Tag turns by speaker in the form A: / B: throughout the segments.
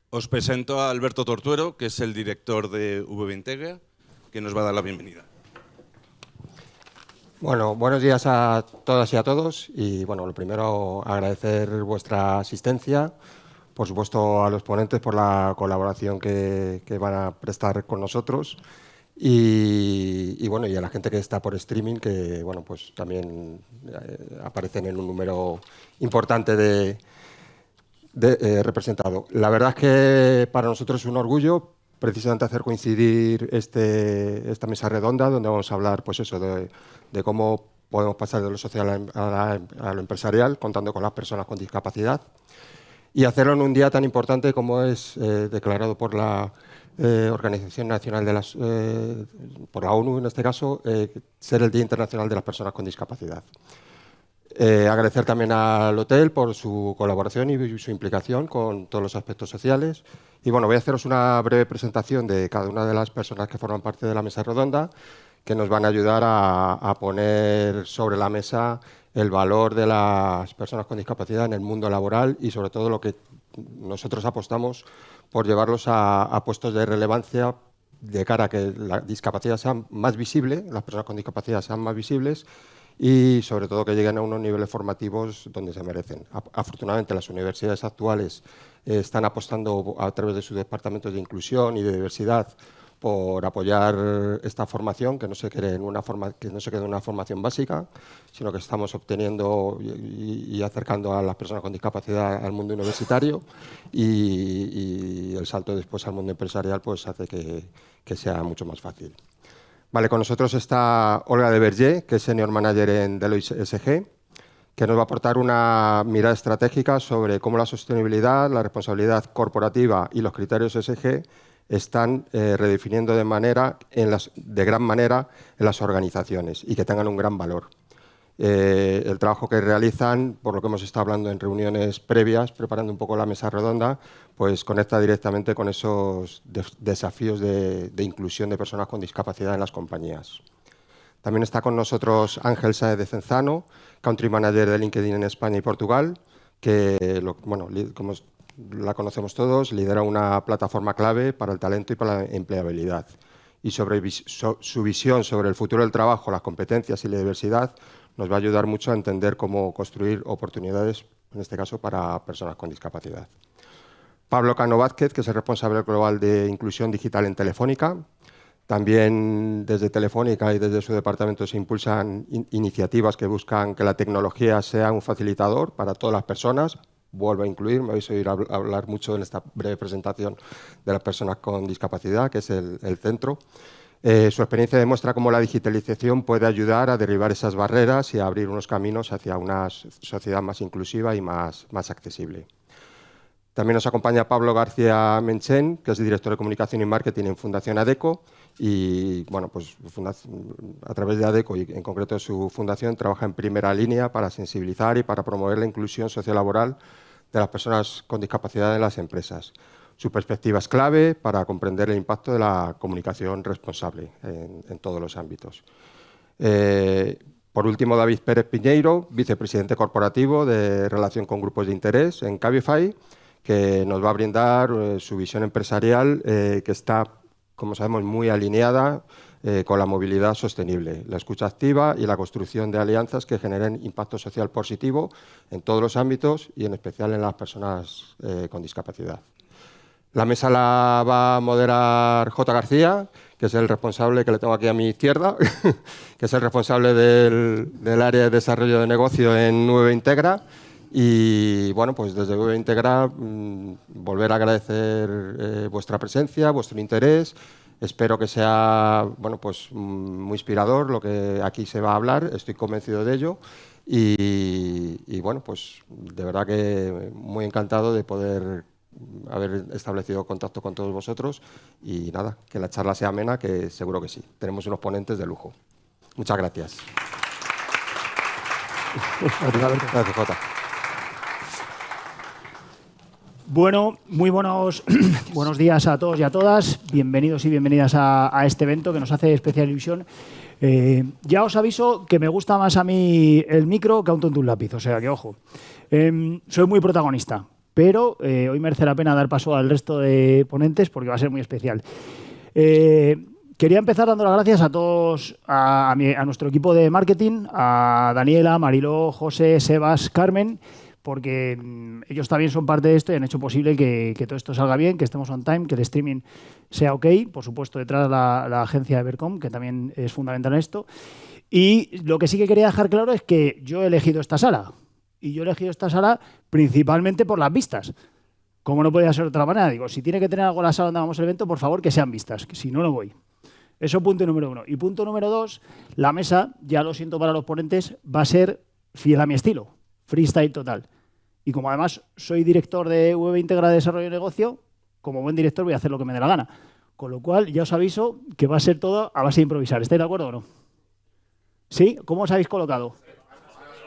A: Os presento a Alberto Tortuero, que es el director de VBintegra, que nos va a dar la bienvenida.
B: Bueno, buenos días a todas y a todos. Y bueno, lo primero, agradecer vuestra asistencia, por supuesto a los ponentes por la colaboración que van a prestar con nosotros y bueno, y a la gente que está por streaming, que bueno, pues también aparecen en un número importante de representado. La verdad es que para nosotros es un orgullo precisamente hacer coincidir esta mesa redonda, donde vamos a hablar pues eso, de cómo podemos pasar de lo social a lo empresarial, contando con las personas con discapacidad, y hacerlo en un día tan importante como es declarado por la Organización Nacional por la ONU, en este caso, ser el Día Internacional de las Personas con Discapacidad. Agradecer también al hotel por su colaboración y su implicación con todos los aspectos sociales. Y bueno, voy a haceros una breve presentación de cada una de las personas que forman parte de la mesa redonda, que nos van a ayudar a poner sobre la mesa el valor de las personas con discapacidad en el mundo laboral y sobre todo lo que nosotros apostamos por llevarlos a puestos de relevancia de cara a que la discapacidad sea más visible, las personas con discapacidad sean más visibles y sobre todo que lleguen a unos niveles formativos donde se merecen. Afortunadamente las universidades actuales están apostando a través de sus departamentos de inclusión y de diversidad por apoyar esta formación, que no se quede en una formación básica, sino que estamos obteniendo y acercando a las personas con discapacidad al mundo universitario y el salto después al mundo empresarial pues hace que sea mucho más fácil. Vale, con nosotros está Olga de Verger, que es Senior Manager en Deloitte SG, que nos va a aportar una mirada estratégica sobre cómo la sostenibilidad, la responsabilidad corporativa y los criterios SG están redefiniendo de gran manera en las organizaciones y que tengan un gran valor. El trabajo que realizan, por lo que hemos estado hablando en reuniones previas, preparando un poco la mesa redonda, pues conecta directamente con esos desafíos de inclusión de personas con discapacidad en las compañías. También está con nosotros Ángel Sáez de Cenzano, Country Manager de LinkedIn en España y Portugal, que, como la conocemos todos, lidera una plataforma clave para el talento y para la empleabilidad. Y sobre su visión sobre el futuro del trabajo, las competencias y la diversidad, nos va a ayudar mucho a entender cómo construir oportunidades, en este caso, para personas con discapacidad. Pablo Cano Vázquez, que es el responsable global de inclusión digital en Telefónica. También desde Telefónica y desde su departamento se impulsan iniciativas que buscan que la tecnología sea un facilitador para todas las personas. Vuelvo a incluir, me vais a oír hablar mucho en esta breve presentación de las personas con discapacidad, que es el centro. Su experiencia demuestra cómo la digitalización puede ayudar a derribar esas barreras y a abrir unos caminos hacia una sociedad más inclusiva y más accesible. También nos acompaña Pablo García Menchen, que es director de Comunicación y Marketing en Fundación ADECO. Y bueno, pues a través de ADECO y en concreto su fundación trabaja en primera línea para sensibilizar y para promover la inclusión sociolaboral de las personas con discapacidad en las empresas. Su perspectiva es clave para comprender el impacto de la comunicación responsable en todos los ámbitos. Por último, David Pérez Piñeiro, vicepresidente corporativo de Relación con Grupos de Interés en Cabify, que nos va a brindar su visión empresarial que está, como sabemos, muy alineada con la movilidad sostenible, la escucha activa y la construcción de alianzas que generen impacto social positivo en todos los ámbitos y en especial en las personas con discapacidad. La mesa la va a moderar J. García, que es el responsable, que le tengo aquí a mi izquierda, que es el responsable del área de desarrollo de negocio en VBintegra. Y bueno, pues desde VBintegra volver a agradecer vuestra presencia, vuestro interés. Espero que sea pues muy inspirador lo que aquí se va a hablar, estoy convencido de ello. Y bueno, pues de verdad que muy encantado de poder haber establecido contacto con todos vosotros y nada, que la charla sea amena, que seguro que sí. Tenemos unos ponentes de lujo. Muchas gracias. Gracias, Jota.
C: Bueno, muy buenos días a todos y a todas. Bienvenidos y bienvenidas a este evento que nos hace especial ilusión. Ya os aviso que me gusta más a mí el micro que a un tonto un lápiz, o sea que ojo. Soy muy protagonista. pero hoy merece la pena dar paso al resto de ponentes porque va a ser muy especial. Quería empezar dando las gracias a todos, a nuestro equipo de marketing, a Daniela, Mariló, José, Sebas, Carmen, porque ellos también son parte de esto y han hecho posible que todo esto salga bien, que estemos on time, que el streaming sea ok. Por supuesto, detrás la agencia de Evercom, que también es fundamental en esto. Y lo que sí que quería dejar claro es que yo he elegido esta sala. Y yo he elegido esta sala principalmente por las vistas. Como no podía ser de otra manera. Digo, si tiene que tener algo en la sala donde hagamos el evento, por favor, que sean vistas. Que si no, no voy. Eso punto número 1. Y punto número 2, la mesa, ya lo siento para los ponentes, va a ser fiel a mi estilo. Freestyle total. Y como además soy director de Web Integra de Desarrollo de Negocio, como buen director voy a hacer lo que me dé la gana. Con lo cual, ya os aviso que va a ser todo a base de improvisar. ¿Estáis de acuerdo o no? ¿Sí? ¿Cómo os habéis colocado?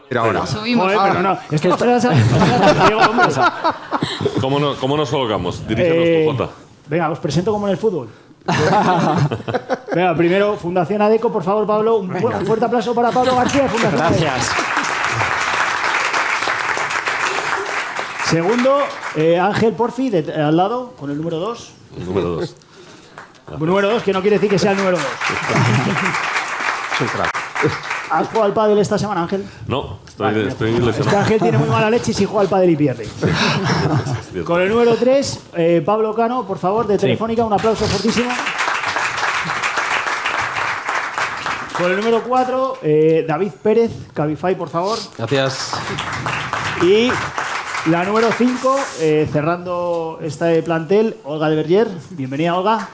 B: Pero ahora.
D: Subimos.
C: Joder, pero no. Es que
E: ¿Cómo nos colocamos? Dirígenos tú, Jota.
C: Venga, os presento como en el fútbol. Venga, primero, Fundación ADECO, por favor, Pablo. Un fuerte aplauso para Pablo García de Fundación ADECO.
F: Gracias.
C: Segundo, Ángel Porfi, al lado, con el número 2.
E: Número 2.
C: Número 2, que no quiere decir que sea el número 2.
B: Es un crack.
C: ¿Has jugado al pádel esta semana, Ángel?
E: No, estoy
C: Es que
E: lesionado.
C: Ángel tiene muy mala leche y si juega al pádel y pierde. Con el número 3, Pablo Cano, por favor, de Telefónica, un aplauso fortísimo. Con el número 4, David Pérez, Cabify, por favor.
F: Gracias.
C: Y la número 5, cerrando este plantel, Olga de Verger. Bienvenida, Olga.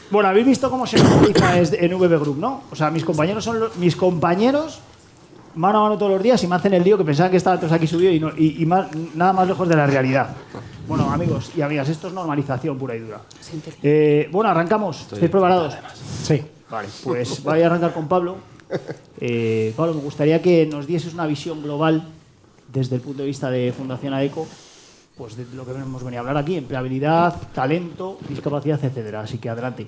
C: Bueno, habéis visto cómo se organiza en VB Group, ¿no? O sea, mis compañeros son mis compañeros mano a mano todos los días y me hacen el lío que pensaban que estaba todos aquí subido y nada más lejos de la realidad. Bueno, amigos y amigas, esto es normalización pura y dura. Bueno, arrancamos. ¿Estáis preparados? Sí. Vale, pues voy a arrancar con Pablo. Pablo, me gustaría que nos dieses una visión global desde el punto de vista de Fundación ADECO, pues de lo que hemos venido a hablar aquí, empleabilidad, talento, discapacidad, etcétera. Así que adelante.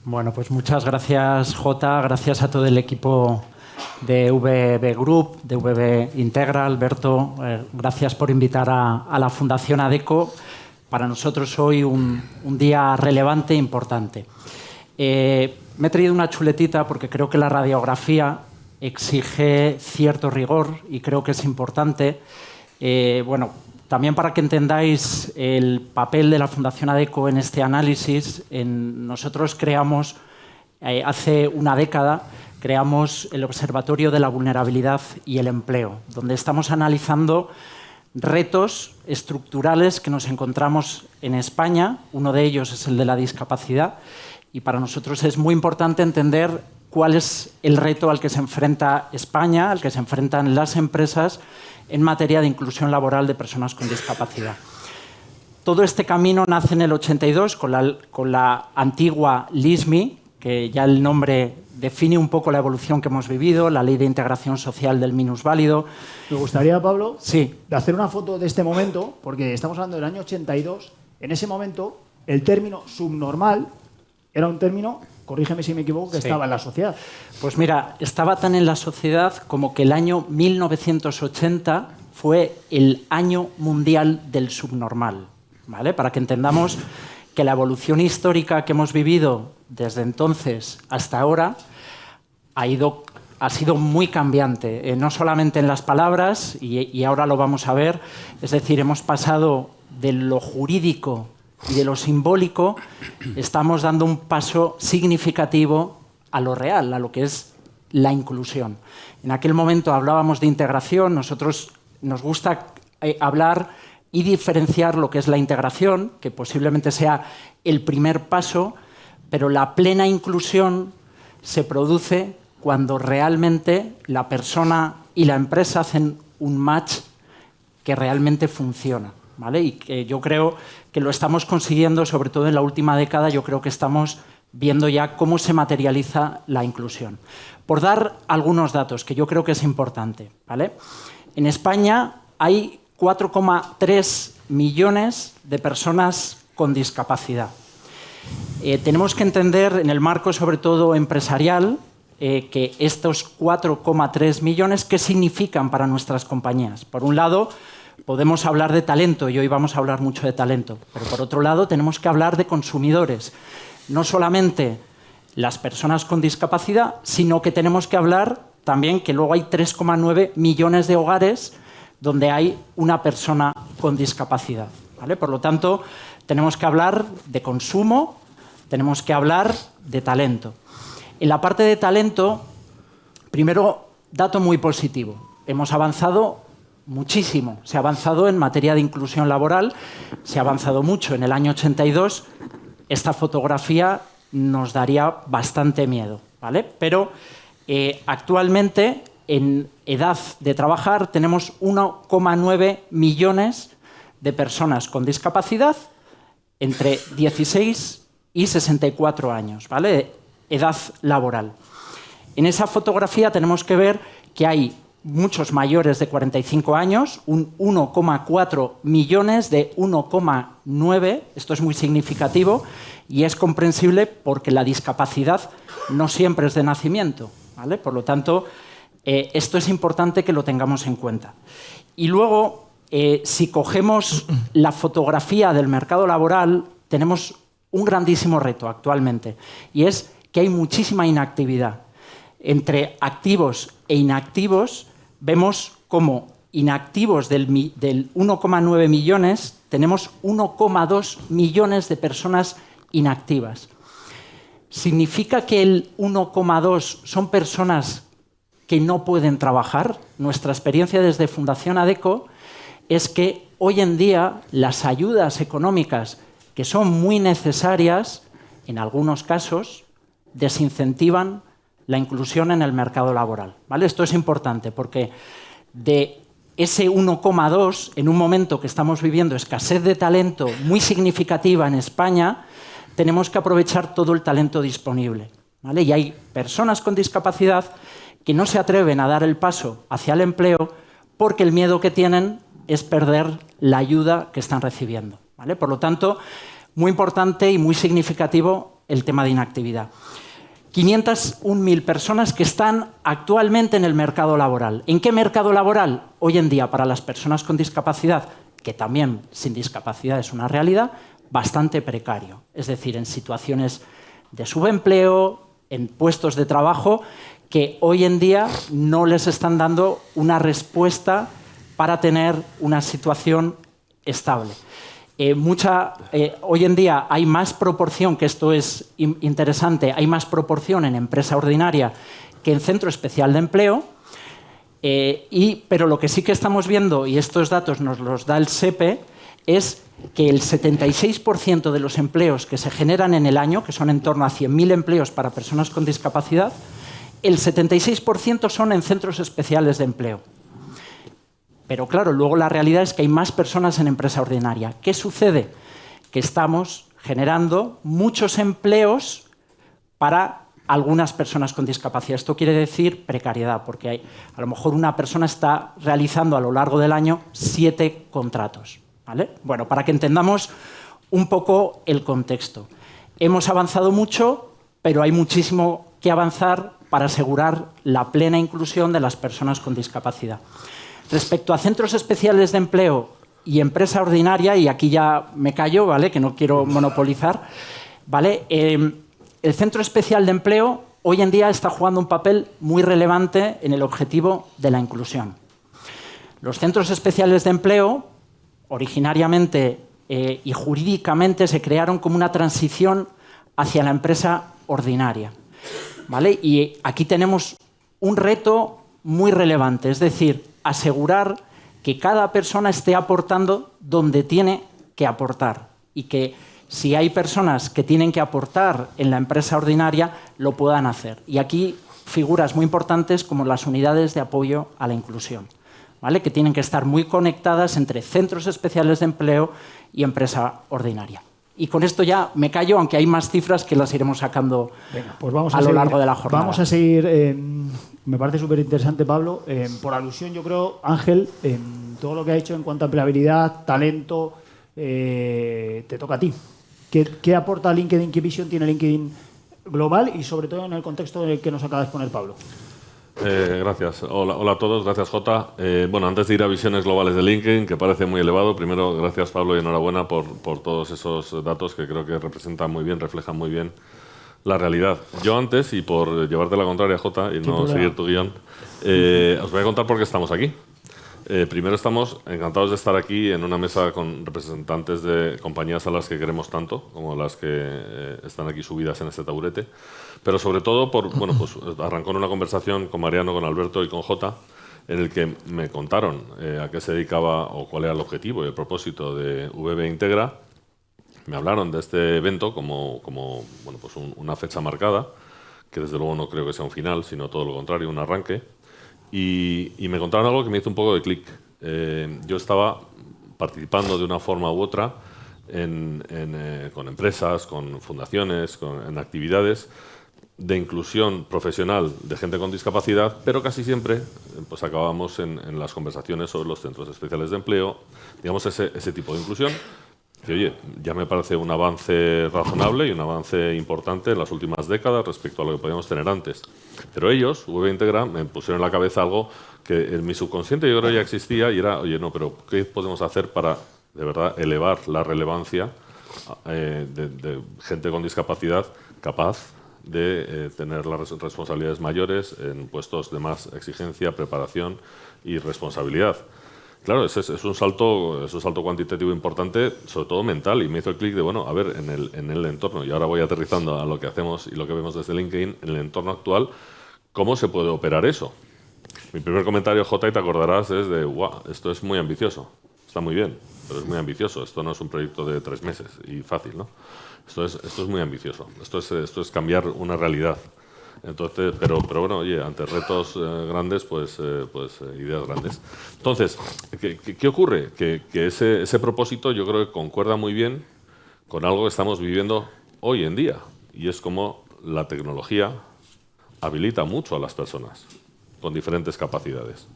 F: Bueno, pues muchas gracias, Jota. Gracias a todo el equipo de VB Group, de VB Integra, Alberto. Gracias por invitar a la Fundación ADECO. Para nosotros hoy un día relevante e importante. Me he traído una chuletita porque creo que la radiografía exige cierto rigor y creo que es importante. Bueno, también para que entendáis el papel de la Fundación ADECO en este análisis, nosotros creamos, hace una década, creamos el Observatorio de la Vulnerabilidad y el Empleo, donde estamos analizando retos estructurales que nos encontramos en España. Uno de ellos es el de la discapacidad y para nosotros es muy importante entender cuál es el reto al que se enfrenta España, al que se enfrentan las empresas en materia de inclusión laboral de personas con discapacidad. Todo este camino nace en el 82 con la antigua LISMI, que ya el nombre define un poco la evolución que hemos vivido, la Ley de Integración Social del Minusválido.
C: Me gustaría, Pablo,
F: sí,
C: de hacer una foto de este momento, porque estamos hablando del año 82. En ese momento, el término subnormal era un término, corrígeme si me equivoco, que estaba en la sociedad.
F: Pues mira, estaba tan en la sociedad como que el año 1980 fue el año mundial del subnormal, ¿vale? Para que entendamos que la evolución histórica que hemos vivido desde entonces hasta ahora ha sido muy cambiante, no solamente en las palabras, y ahora lo vamos a ver, es decir, hemos pasado de lo jurídico y de lo simbólico, estamos dando un paso significativo a lo real, a lo que es la inclusión. En aquel momento hablábamos de integración, nosotros nos gusta hablar y diferenciar lo que es la integración, que posiblemente sea el primer paso, pero la plena inclusión se produce cuando realmente la persona y la empresa hacen un match que realmente funciona, ¿vale? Y que yo creo que lo estamos consiguiendo, sobre todo en la última década. Yo creo que estamos viendo ya cómo se materializa la inclusión. Por dar algunos datos que yo creo que es importante, ¿vale? En España hay 4,3 millones de personas con discapacidad. Tenemos que entender, en el marco sobre todo empresarial, que estos 4,3 millones, ¿qué significan para nuestras compañías? Por un lado, podemos hablar de talento, y hoy vamos a hablar mucho de talento, pero por otro lado tenemos que hablar de consumidores. No solamente las personas con discapacidad, sino que tenemos que hablar también que luego hay 3,9 millones de hogares donde hay una persona con discapacidad, ¿vale? Por lo tanto, tenemos que hablar de consumo, tenemos que hablar de talento. En la parte de talento, primero, dato muy positivo. Hemos avanzado muchísimo. Se ha avanzado en materia de inclusión laboral, se ha avanzado mucho. En el año 82, esta fotografía nos daría bastante miedo, ¿vale? Pero actualmente, en edad de trabajar, tenemos 1,9 millones de personas con discapacidad entre 16 y 64 años, ¿vale? Edad laboral. En esa fotografía tenemos que ver que hay muchos mayores de 45 años, un 1,4 millones de 1,9, esto es muy significativo y es comprensible porque la discapacidad no siempre es de nacimiento, ¿vale? Por lo tanto, esto es importante que lo tengamos en cuenta. Y luego, si cogemos la fotografía del mercado laboral, tenemos un grandísimo reto actualmente, y es que hay muchísima inactividad. Entre activos e inactivos, vemos como inactivos del 1,9 millones, tenemos 1,2 millones de personas inactivas. ¿Significa que el 1,2 son personas que no pueden trabajar? Nuestra experiencia desde Fundación ADECO es que hoy en día las ayudas económicas, que son muy necesarias, en algunos casos, desincentivan la inclusión en el mercado laboral, ¿vale? Esto es importante porque de ese 1,2, en un momento que estamos viviendo escasez de talento muy significativa en España, tenemos que aprovechar todo el talento disponible, ¿vale? Y hay personas con discapacidad que no se atreven a dar el paso hacia el empleo porque el miedo que tienen es perder la ayuda que están recibiendo, ¿vale? Por lo tanto, muy importante y muy significativo el tema de inactividad. 501.000 personas que están actualmente en el mercado laboral. ¿En qué mercado laboral? Hoy en día, para las personas con discapacidad, que también sin discapacidad es una realidad, bastante precario. Es decir, en situaciones de subempleo, en puestos de trabajo que hoy en día no les están dando una respuesta para tener una situación estable. Hoy en día hay más proporción, que esto es interesante, hay más proporción en empresa ordinaria que en centro especial de empleo, pero lo que sí que estamos viendo, y estos datos nos los da el SEPE, es que el 76% de los empleos que se generan en el año, que son en torno a 100.000 empleos para personas con discapacidad, el 76% son en centros especiales de empleo. Pero claro, luego la realidad es que hay más personas en empresa ordinaria. ¿Qué sucede? Que estamos generando muchos empleos para algunas personas con discapacidad. Esto quiere decir precariedad, porque a lo mejor una persona está realizando a lo largo del año 7 contratos, ¿vale? Bueno, para que entendamos un poco el contexto. Hemos avanzado mucho, pero hay muchísimo que avanzar para asegurar la plena inclusión de las personas con discapacidad. Respecto a centros especiales de empleo y empresa ordinaria, y aquí ya me callo, ¿vale? Que no quiero monopolizar, ¿vale? El centro especial de empleo hoy en día está jugando un papel muy relevante en el objetivo de la inclusión. Los centros especiales de empleo, originariamente y jurídicamente, se crearon como una transición hacia la empresa ordinaria, ¿vale? Y aquí tenemos un reto muy relevante, es decir, asegurar que cada persona esté aportando donde tiene que aportar y que si hay personas que tienen que aportar en la empresa ordinaria, lo puedan hacer. Y aquí figuras muy importantes como las unidades de apoyo a la inclusión, ¿vale? Que tienen que estar muy conectadas entre centros especiales de empleo y empresa ordinaria. Y con esto ya me callo, aunque hay más cifras que las iremos sacando.
C: Venga, pues vamos
F: a lo largo de la jornada.
C: Vamos a seguir, me parece súper interesante, Pablo. Por alusión, yo creo, Ángel, todo lo que ha hecho en cuanto a empleabilidad, talento, te toca a ti. ¿Qué aporta LinkedIn? ¿Qué visión tiene LinkedIn global y sobre todo en el contexto en el que nos acaba de exponer Pablo.
E: Gracias. Hola a todos. Gracias, Jota. Bueno, antes de ir a visiones globales de LinkedIn, que parece muy elevado, primero, gracias, Pablo, y enhorabuena por todos esos datos que creo que representan muy bien, reflejan muy bien la realidad. Yo antes, y por llevarte la contraria, Jota, y no seguir tu guión, os voy a contar por qué estamos aquí. Primero, estamos encantados de estar aquí en una mesa con representantes de compañías a las que queremos tanto, como las que están aquí subidas en este taburete. Pero sobre todo, bueno, pues arrancó en una conversación con Mariano, con Alberto y con Jota, en el que me contaron a qué se dedicaba o cuál era el objetivo y el propósito de VB Integra. Me hablaron de este evento como bueno, pues una fecha marcada, que desde luego no creo que sea un final, sino todo lo contrario, un arranque. Y me contaron algo que me hizo un poco de clic. Yo estaba participando de una forma u otra con empresas, con fundaciones, en actividades de inclusión profesional de gente con discapacidad, pero casi siempre pues acabamos en las conversaciones sobre los centros especiales de empleo, digamos ese tipo de inclusión, que oye, ya me parece un avance razonable y un avance importante en las últimas décadas respecto a lo que podíamos tener antes. Pero ellos, VB Integra, me pusieron en la cabeza algo que en mi subconsciente yo creo ya existía y era, oye, no, pero ¿qué podemos hacer para, de verdad, elevar la relevancia de gente con discapacidad capaz de tener las responsabilidades mayores en puestos de más exigencia, preparación y responsabilidad? Claro, es un salto cuantitativo importante, sobre todo mental, y me hizo el clic de, bueno, a ver, en el entorno, y ahora voy aterrizando a lo que hacemos y lo que vemos desde LinkedIn, en el entorno actual, ¿cómo se puede operar eso? Mi primer comentario, Jota, y te acordarás, es de, wow, esto es muy ambicioso, está muy bien, pero es muy ambicioso, esto no es un proyecto de 3 meses y fácil, ¿no? Esto es muy ambicioso, esto es cambiar una realidad. Entonces, pero bueno, oye, ante retos grandes, pues ideas grandes. Entonces, ¿qué ocurre? Que ese propósito yo creo que concuerda muy bien con algo que estamos viviendo hoy en día, y es como la tecnología habilita mucho a las personas con diferentes capacidades.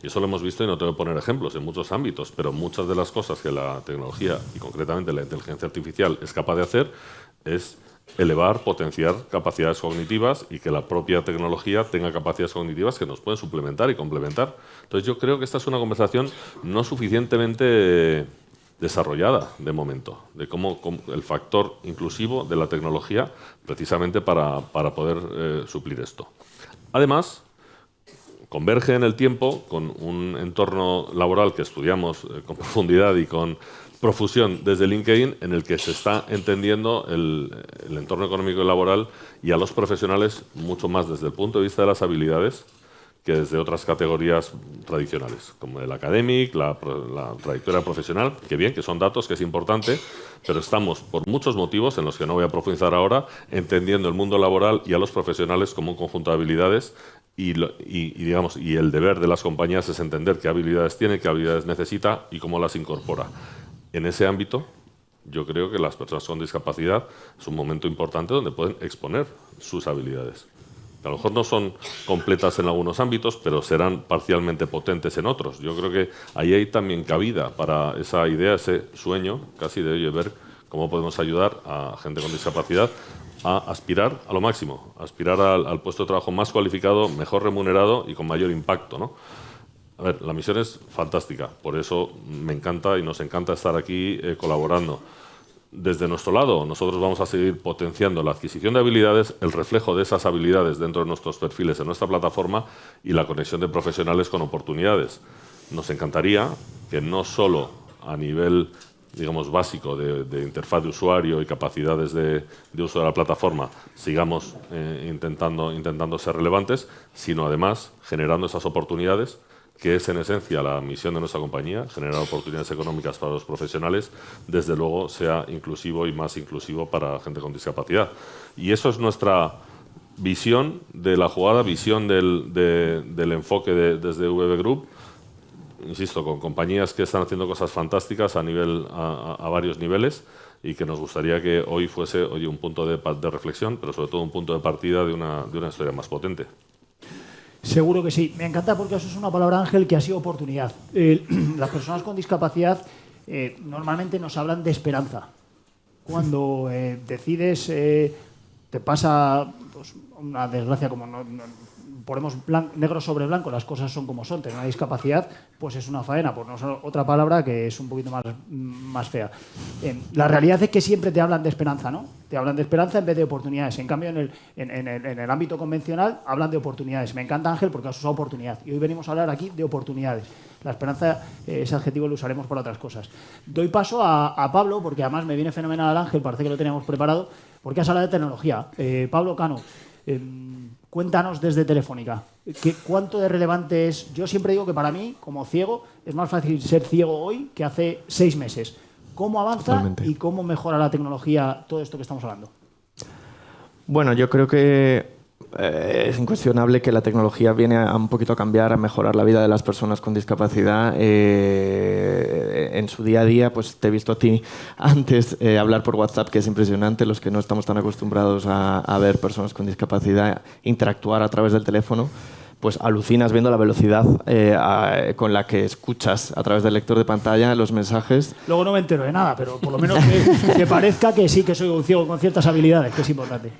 E: Y eso lo hemos visto, y no te voy a poner ejemplos, en muchos ámbitos, pero muchas de las cosas que la tecnología, y concretamente la inteligencia artificial, es capaz de hacer es elevar, potenciar capacidades cognitivas, y que la propia tecnología tenga capacidades cognitivas que nos pueden suplementar y complementar. Entonces yo creo que esta es una conversación no suficientemente desarrollada de momento, de cómo el factor inclusivo de la tecnología precisamente para poder suplir esto. Además, converge en el tiempo con un entorno laboral que estudiamos con profundidad y con profusión desde LinkedIn, en el que se está entendiendo el entorno económico y laboral y a los profesionales mucho más desde el punto de vista de las habilidades que desde otras categorías tradicionales, como el academic, la trayectoria profesional, que bien, que son datos, que es importante, pero estamos, por muchos motivos en los que no voy a profundizar ahora, entendiendo el mundo laboral y a los profesionales como un conjunto de habilidades, y el deber de las compañías es entender qué habilidades tiene, qué habilidades necesita y cómo las incorpora. En ese ámbito, yo creo que las personas con discapacidad es un momento importante donde pueden exponer sus habilidades. A lo mejor no son completas en algunos ámbitos, pero serán parcialmente potentes en otros. Yo creo que ahí hay también cabida para esa idea, ese sueño casi de oye, ver cómo podemos ayudar a gente con discapacidad a aspirar a lo máximo, aspirar al puesto de trabajo más cualificado, mejor remunerado y con mayor impacto, ¿no? A ver, la misión es fantástica, por eso me encanta y nos encanta estar aquí colaborando. Desde nuestro lado, nosotros vamos a seguir potenciando la adquisición de habilidades, el reflejo de esas habilidades dentro de nuestros perfiles en nuestra plataforma y la conexión de profesionales con oportunidades. Nos encantaría que no solo a nivel, digamos, básico de interfaz de usuario y capacidades de uso de la plataforma sigamos intentando ser relevantes, sino además generando esas oportunidades, que es en esencia la misión de nuestra compañía, generar oportunidades económicas para los profesionales, desde luego sea inclusivo y más inclusivo para gente con discapacidad. Y eso es nuestra visión de la jugada, visión del enfoque desde VB Group, insisto, con compañías que están haciendo cosas fantásticas a varios niveles, y que nos gustaría que hoy fuese un punto de reflexión, pero sobre todo un punto de partida de una historia más potente.
C: Seguro que sí. Me encanta porque eso es una palabra, Ángel, que ha sido oportunidad. Las personas con discapacidad normalmente nos hablan de esperanza. Cuando decides te pasa pues, una desgracia como ponemos negro sobre blanco, las cosas son como son, tener una discapacidad, pues es una faena, por no usar otra palabra que es un poquito más fea. La realidad es que siempre te hablan de esperanza, ¿no? Te hablan de esperanza en vez de oportunidades. En cambio, en el ámbito convencional hablan de oportunidades. Me encanta, Ángel, porque has usado oportunidad. Y hoy venimos a hablar aquí de oportunidades. La esperanza, ese adjetivo lo usaremos para otras cosas. Doy paso a Pablo, porque además me viene fenomenal Ángel, parece que lo teníamos preparado, porque has hablado de tecnología. Pablo Cano, cuéntanos desde Telefónica, ¿cuánto de relevante es? Yo siempre digo que para mí, como ciego, es más fácil ser ciego hoy que hace 6 meses. ¿Cómo avanza Totalmente. Y cómo mejora la tecnología todo esto que estamos hablando?
D: Bueno, yo creo que es incuestionable que la tecnología viene a un poquito a cambiar, a mejorar la vida de las personas con discapacidad. En su día a día, pues te he visto a ti antes hablar por WhatsApp, que es impresionante, los que no estamos tan acostumbrados a ver personas con discapacidad interactuar a través del teléfono, pues alucinas viendo la velocidad con la que escuchas a través del lector de pantalla los mensajes.
C: Luego no me entero de nada, pero por lo menos que parezca que sí, que soy un ciego con ciertas habilidades, que es importante.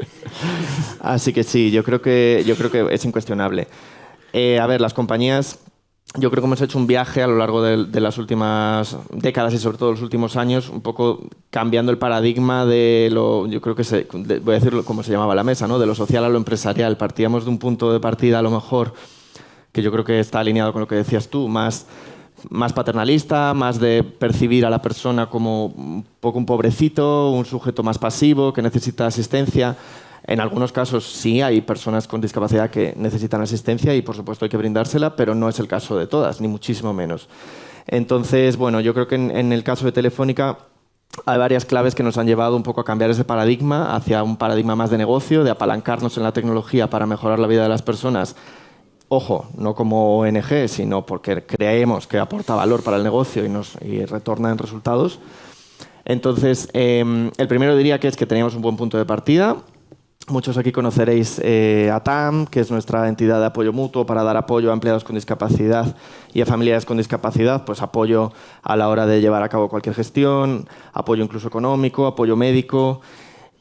D: Así que sí, yo creo que es incuestionable. A ver, las compañías, yo creo que hemos hecho un viaje a lo largo de las últimas décadas y sobre todo los últimos años, un poco cambiando el paradigma de lo, yo creo que voy a decirlo como se llamaba la mesa, ¿no? De lo social a lo empresarial. Partíamos de un punto de partida a lo mejor que yo creo que está alineado con lo que decías tú, más paternalista, más de percibir a la persona como un poco un pobrecito, un sujeto más pasivo que necesita asistencia. En algunos casos sí hay personas con discapacidad que necesitan asistencia y por supuesto hay que brindársela, pero no es el caso de todas, ni muchísimo menos. Entonces, bueno, yo creo que en el caso de Telefónica hay varias claves que nos han llevado un poco a cambiar ese paradigma hacia un paradigma más de negocio, de apalancarnos en la tecnología para mejorar la vida de las personas. Ojo, no como ONG, sino porque creemos que aporta valor para el negocio y retorna en resultados. Entonces, el primero diría que es que teníamos un buen punto de partida. Muchos aquí conoceréis a TAM, que es nuestra entidad de apoyo mutuo para dar apoyo a empleados con discapacidad y a familiares con discapacidad, pues apoyo a la hora de llevar a cabo cualquier gestión, apoyo incluso económico, apoyo médico.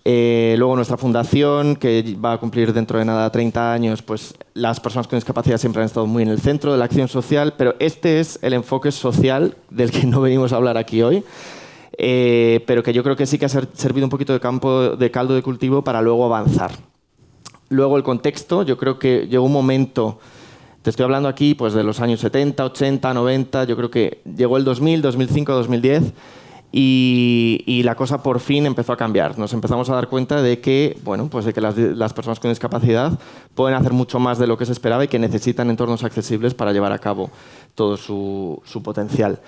D: Luego nuestra fundación, que va a cumplir dentro de nada 30 años, pues las personas con discapacidad siempre han estado muy en el centro de la acción social, pero este es el enfoque social del que no venimos a hablar aquí hoy. Pero que yo creo que sí que ha servido un poquito de caldo de cultivo para luego avanzar. Luego el contexto, yo creo que llegó un momento, te estoy hablando aquí pues de los años 70, 80, 90, yo creo que llegó el 2000, 2005, 2010 y la cosa por fin empezó a cambiar. Nos empezamos a dar cuenta de que, bueno, pues de que las personas con discapacidad pueden hacer mucho más de lo que se esperaba y que necesitan entornos accesibles para llevar a cabo todo su potencial.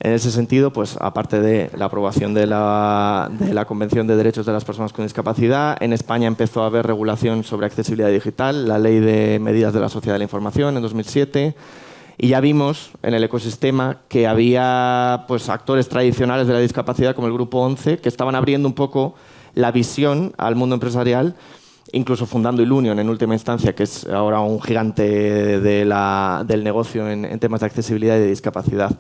D: En ese sentido, pues aparte de la aprobación de la Convención de Derechos de las Personas con Discapacidad, en España empezó a haber regulación sobre accesibilidad digital, la Ley de Medidas de la Sociedad de la Información en 2007, y ya vimos en el ecosistema que había pues, actores tradicionales de la discapacidad, como el Grupo 11, que estaban abriendo un poco la visión al mundo empresarial, incluso fundando Ilunion en última instancia, que es ahora un gigante del negocio en temas de accesibilidad y de discapacidad.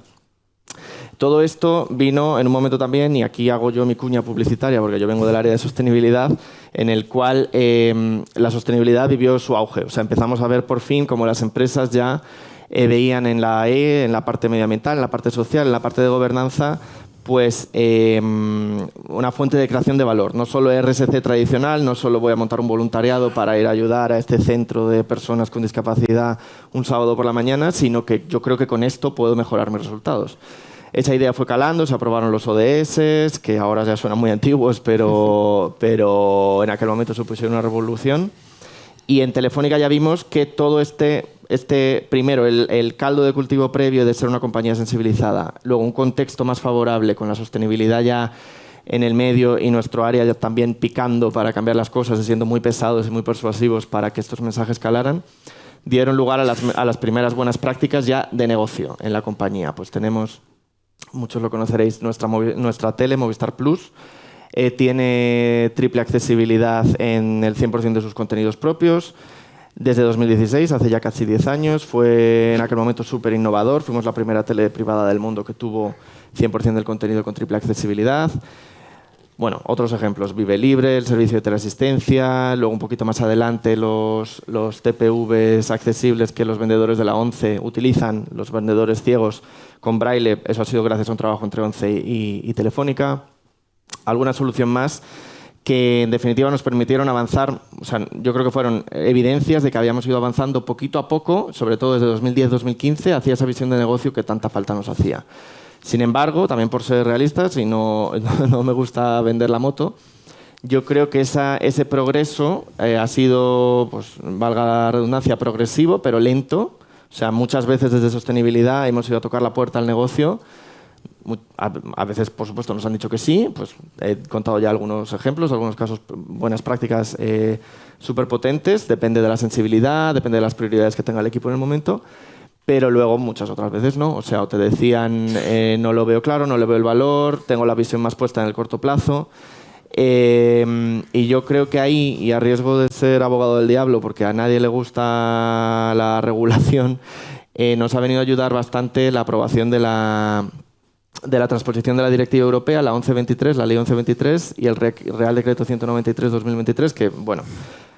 D: Todo esto vino en un momento también, y aquí hago yo mi cuña publicitaria porque yo vengo del área de sostenibilidad, en el cual la sostenibilidad vivió su auge. O sea, empezamos a ver por fin cómo las empresas ya veían en la en la parte medioambiental, en la parte social, en la parte de gobernanza, pues una fuente de creación de valor. No solo RSC tradicional, no solo voy a montar un voluntariado para ir a ayudar a este centro de personas con discapacidad un sábado por la mañana, sino que yo creo que con esto puedo mejorar mis resultados. Esa idea fue calando, se aprobaron los ODS, que ahora ya suenan muy antiguos, pero en aquel momento supusieron una revolución. Y en Telefónica ya vimos que todo primero, el caldo de cultivo previo de ser una compañía sensibilizada, luego un contexto más favorable con la sostenibilidad ya en el medio y nuestro área ya también picando para cambiar las cosas y siendo muy pesados y muy persuasivos para que estos mensajes calaran, dieron lugar a las primeras buenas prácticas ya de negocio en la compañía. Pues tenemos, muchos lo conoceréis, nuestra tele, Movistar Plus, tiene triple accesibilidad en el 100% de sus contenidos propios. Desde 2016, hace ya casi 10 años, fue en aquel momento súper innovador. Fuimos la primera tele privada del mundo que tuvo 100% del contenido con triple accesibilidad. Bueno, otros ejemplos, Vive Libre, el servicio de teleasistencia, luego un poquito más adelante los TPVs accesibles que los vendedores de la ONCE utilizan, los vendedores ciegos con braille, eso ha sido gracias a un trabajo entre ONCE y Telefónica. Alguna solución más que en definitiva nos permitieron avanzar, o sea, yo creo que fueron evidencias de que habíamos ido avanzando poquito a poco, sobre todo desde 2010-2015, hacia esa visión de negocio que tanta falta nos hacía. Sin embargo, también por ser realistas, y no me gusta vender la moto, yo creo que ese progreso ha sido, pues, valga la redundancia, progresivo, pero lento. O sea, muchas veces desde sostenibilidad hemos ido a tocar la puerta al negocio. A veces, por supuesto, nos han dicho que sí. Pues he contado ya algunos ejemplos, algunos casos, buenas prácticas súper potentes. Depende de la sensibilidad, depende de las prioridades que tenga el equipo en el momento. Pero luego muchas otras veces no. O sea, o te decían no lo veo claro, no le veo el valor, tengo la visión más puesta en el corto plazo. Y yo creo que ahí, y a riesgo de ser abogado del diablo, porque a nadie le gusta la regulación, nos ha venido a ayudar bastante la aprobación de la transposición de la Directiva Europea, la 1123, la Ley 1123 y el Real Decreto 193/2023, que, bueno,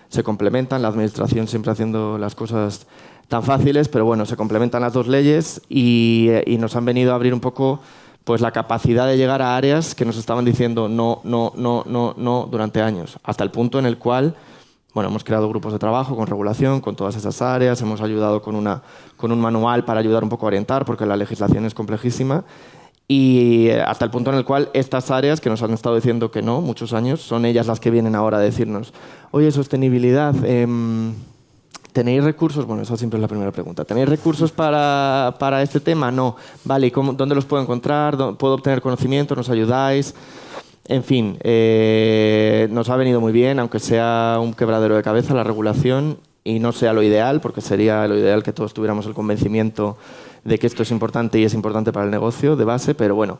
D: se complementan, la Administración siempre haciendo las cosas tan fáciles, pero bueno, se complementan las dos leyes y nos han venido a abrir un poco pues la capacidad de llegar a áreas que nos estaban diciendo no durante años, hasta el punto en el cual, bueno, hemos creado grupos de trabajo con regulación, con todas esas áreas, hemos ayudado con un manual para ayudar un poco a orientar, porque la legislación es complejísima, y hasta el punto en el cual estas áreas que nos han estado diciendo que no, muchos años, son ellas las que vienen ahora a decirnos, oye, sostenibilidad, ¿tenéis recursos? Bueno, esa siempre es la primera pregunta. ¿Tenéis recursos para este tema? No. Vale, ¿y dónde los puedo encontrar? ¿Puedo obtener conocimiento? ¿Nos ayudáis? En fin, nos ha venido muy bien, aunque sea un quebradero de cabeza la regulación y no sea lo ideal, porque sería lo ideal que todos tuviéramos el convencimiento de que esto es importante y es importante para el negocio de base, pero bueno,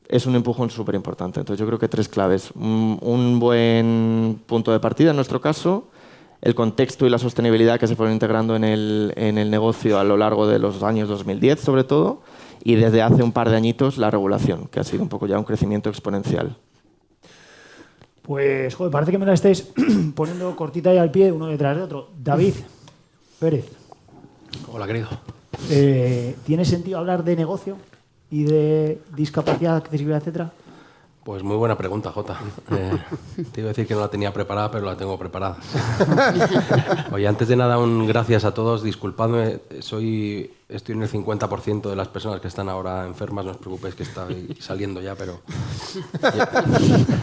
D: es un empujón súper importante. Entonces yo creo que 3 claves. Un buen punto de partida en nuestro caso, el contexto y la sostenibilidad que se fueron integrando en el negocio a lo largo de los años 2010 sobre todo, y desde hace un par de añitos la regulación, que ha sido un poco ya un crecimiento exponencial.
C: Pues, joder, parece que me la estáis poniendo cortita y al pie, uno detrás de otro. David Pérez.
G: Hola, querido.
C: ¿Tiene sentido hablar de negocio y de discapacidad, accesibilidad, etcétera?
G: Pues muy buena pregunta, Jota. Te iba a decir que no la tenía preparada, pero la tengo preparada. Oye, antes de nada, un gracias a todos. Disculpadme, estoy en el 50% de las personas que están ahora enfermas. No os preocupéis que estoy saliendo ya, pero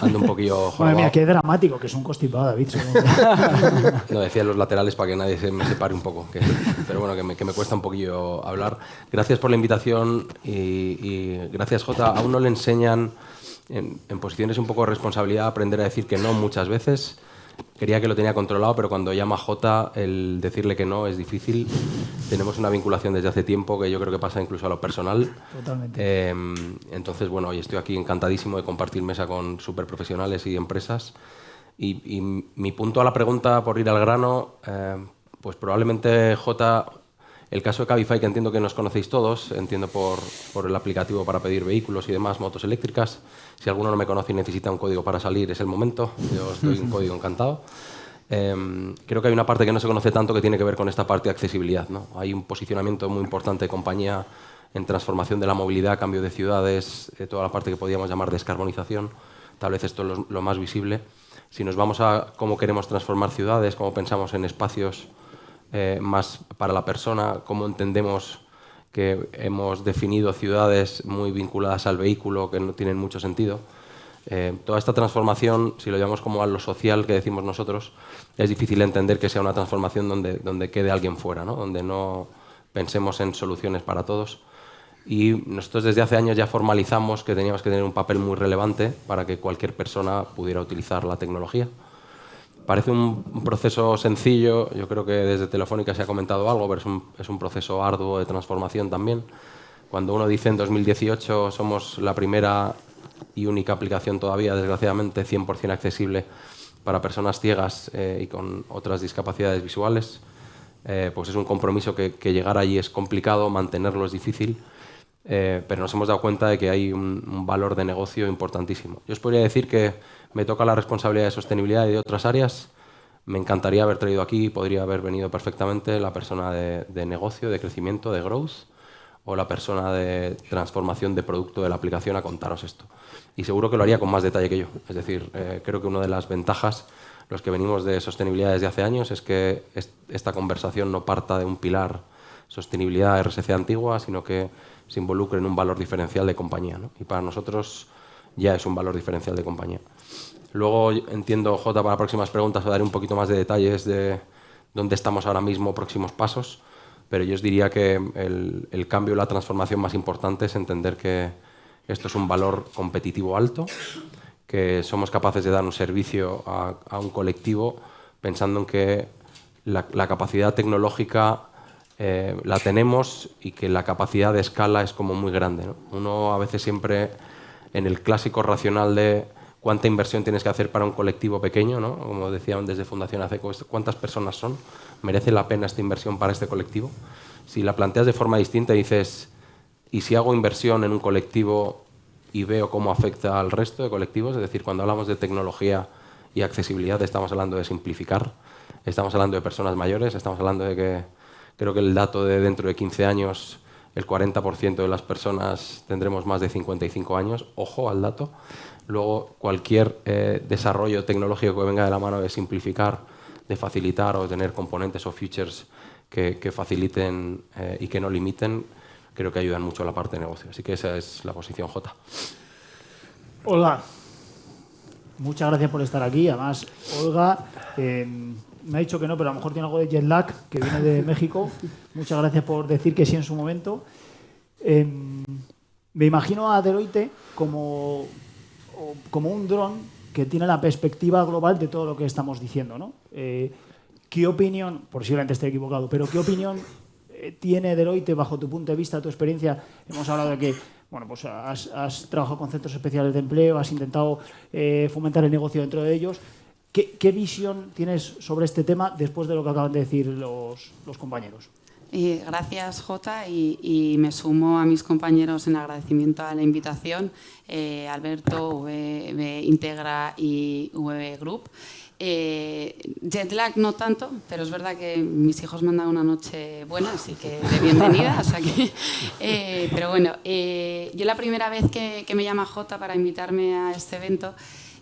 G: ando un poquillo jorobado.
C: Madre mía, qué dramático, que es un constipado, David.
G: No, decía los laterales para que nadie se me separe un poco. Pero bueno, que me cuesta un poquillo hablar. Gracias por la invitación y gracias, Jota. A uno le enseñan en posiciones un poco de responsabilidad aprender a decir que no muchas veces. Creía que lo tenía controlado, pero cuando llama Jota, el decirle que no es difícil. Tenemos una vinculación desde hace tiempo que yo creo que pasa incluso a lo personal.
C: Totalmente.
G: Entonces, bueno, hoy estoy aquí encantadísimo de compartir mesa con superprofesionales y empresas. Y mi punto a la pregunta, por ir al grano, pues probablemente, Jota, el caso de Cabify, que entiendo que nos conocéis todos, entiendo por el aplicativo para pedir vehículos y demás, motos eléctricas. Si alguno no me conoce y necesita un código para salir, es el momento. Yo os doy un código encantado. Creo que hay una parte que no se conoce tanto que tiene que ver con esta parte de accesibilidad, ¿no? Hay un posicionamiento muy importante de compañía en transformación de la movilidad, cambio de ciudades, toda la parte que podríamos llamar descarbonización. Tal vez esto es lo más visible. Si nos vamos a cómo queremos transformar ciudades, cómo pensamos en espacios más para la persona, cómo entendemos que hemos definido ciudades muy vinculadas al vehículo que no tienen mucho sentido. Toda esta transformación, si lo llamamos como a lo social que decimos nosotros, es difícil entender que sea una transformación donde quede alguien fuera, ¿no? Donde no pensemos en soluciones para todos. Y nosotros desde hace años ya formalizamos que teníamos que tener un papel muy relevante para que cualquier persona pudiera utilizar la tecnología. Parece un proceso sencillo, yo creo que desde Telefónica se ha comentado algo, pero es un proceso arduo de transformación también. Cuando uno dice en 2018 somos la primera y única aplicación todavía, desgraciadamente, 100% accesible para personas ciegas y con otras discapacidades visuales, pues es un compromiso que llegar allí es complicado, mantenerlo es difícil. pero nos hemos dado cuenta de que hay un valor de negocio importantísimo. Yo os podría decir que me toca la responsabilidad de sostenibilidad y de otras áreas. Me encantaría haber traído aquí, podría haber venido perfectamente la persona de negocio, de crecimiento, de growth, o la persona de transformación de producto de la aplicación a contaros esto. Y seguro que lo haría con más detalle que yo. Es decir, creo que una de las ventajas, los que venimos de sostenibilidad desde hace años, es que esta conversación no parta de un pilar sostenibilidad RSC antigua, sino que se involucre en un valor diferencial de compañía, ¿no? Y para nosotros ya es un valor diferencial de compañía. Luego entiendo, Jota, para próximas preguntas, os daré un poquito más de detalles de dónde estamos ahora mismo, próximos pasos, pero yo os diría que el cambio, la transformación más importante es entender que esto es un valor competitivo alto, que somos capaces de dar un servicio a un colectivo pensando en que la capacidad tecnológica la tenemos y que la capacidad de escala es como muy grande, ¿no? Uno a veces siempre en el clásico racional de cuánta inversión tienes que hacer para un colectivo pequeño, ¿no? Como decían desde Fundación ACECO, ¿cuántas personas son? ¿Merece la pena esta inversión para este colectivo? Si la planteas de forma distinta y dices, ¿y si hago inversión en un colectivo y veo cómo afecta al resto de colectivos? Es decir, cuando hablamos de tecnología y accesibilidad estamos hablando de simplificar, estamos hablando de personas mayores, estamos hablando de que creo que el dato de dentro de 15 años el 40% de las personas tendremos más de 55 años, ojo al dato. Luego, cualquier desarrollo tecnológico que venga de la mano de simplificar, de facilitar o de tener componentes o features que faciliten y que no limiten, creo que ayudan mucho a la parte de negocio. Así que esa es la posición J.
C: Olga, muchas gracias por estar aquí. Además, Olga me ha dicho que no, pero a lo mejor tiene algo de jet lag, que viene de México. Muchas gracias por decir que sí en su momento. Me imagino a Deloitte como un dron que tiene la perspectiva global de todo lo que estamos diciendo, ¿no? ¿Qué opinión, posiblemente esté equivocado, pero qué opinión tiene Deloitte bajo tu punto de vista, tu experiencia? Hemos hablado de que bueno, pues has trabajado con centros especiales de empleo, has intentado fomentar el negocio dentro de ellos. ¿Qué visión tienes sobre este tema después de lo que acaban de decir los compañeros?
H: Gracias, Jota, y me sumo a mis compañeros en agradecimiento a la invitación, Alberto, VB Integra y VB Group. Jetlag no tanto, pero es verdad que mis hijos me han dado una noche buena, así que de bienvenida. O sea que, pero bueno, yo la primera vez que me llama Jota para invitarme a este evento,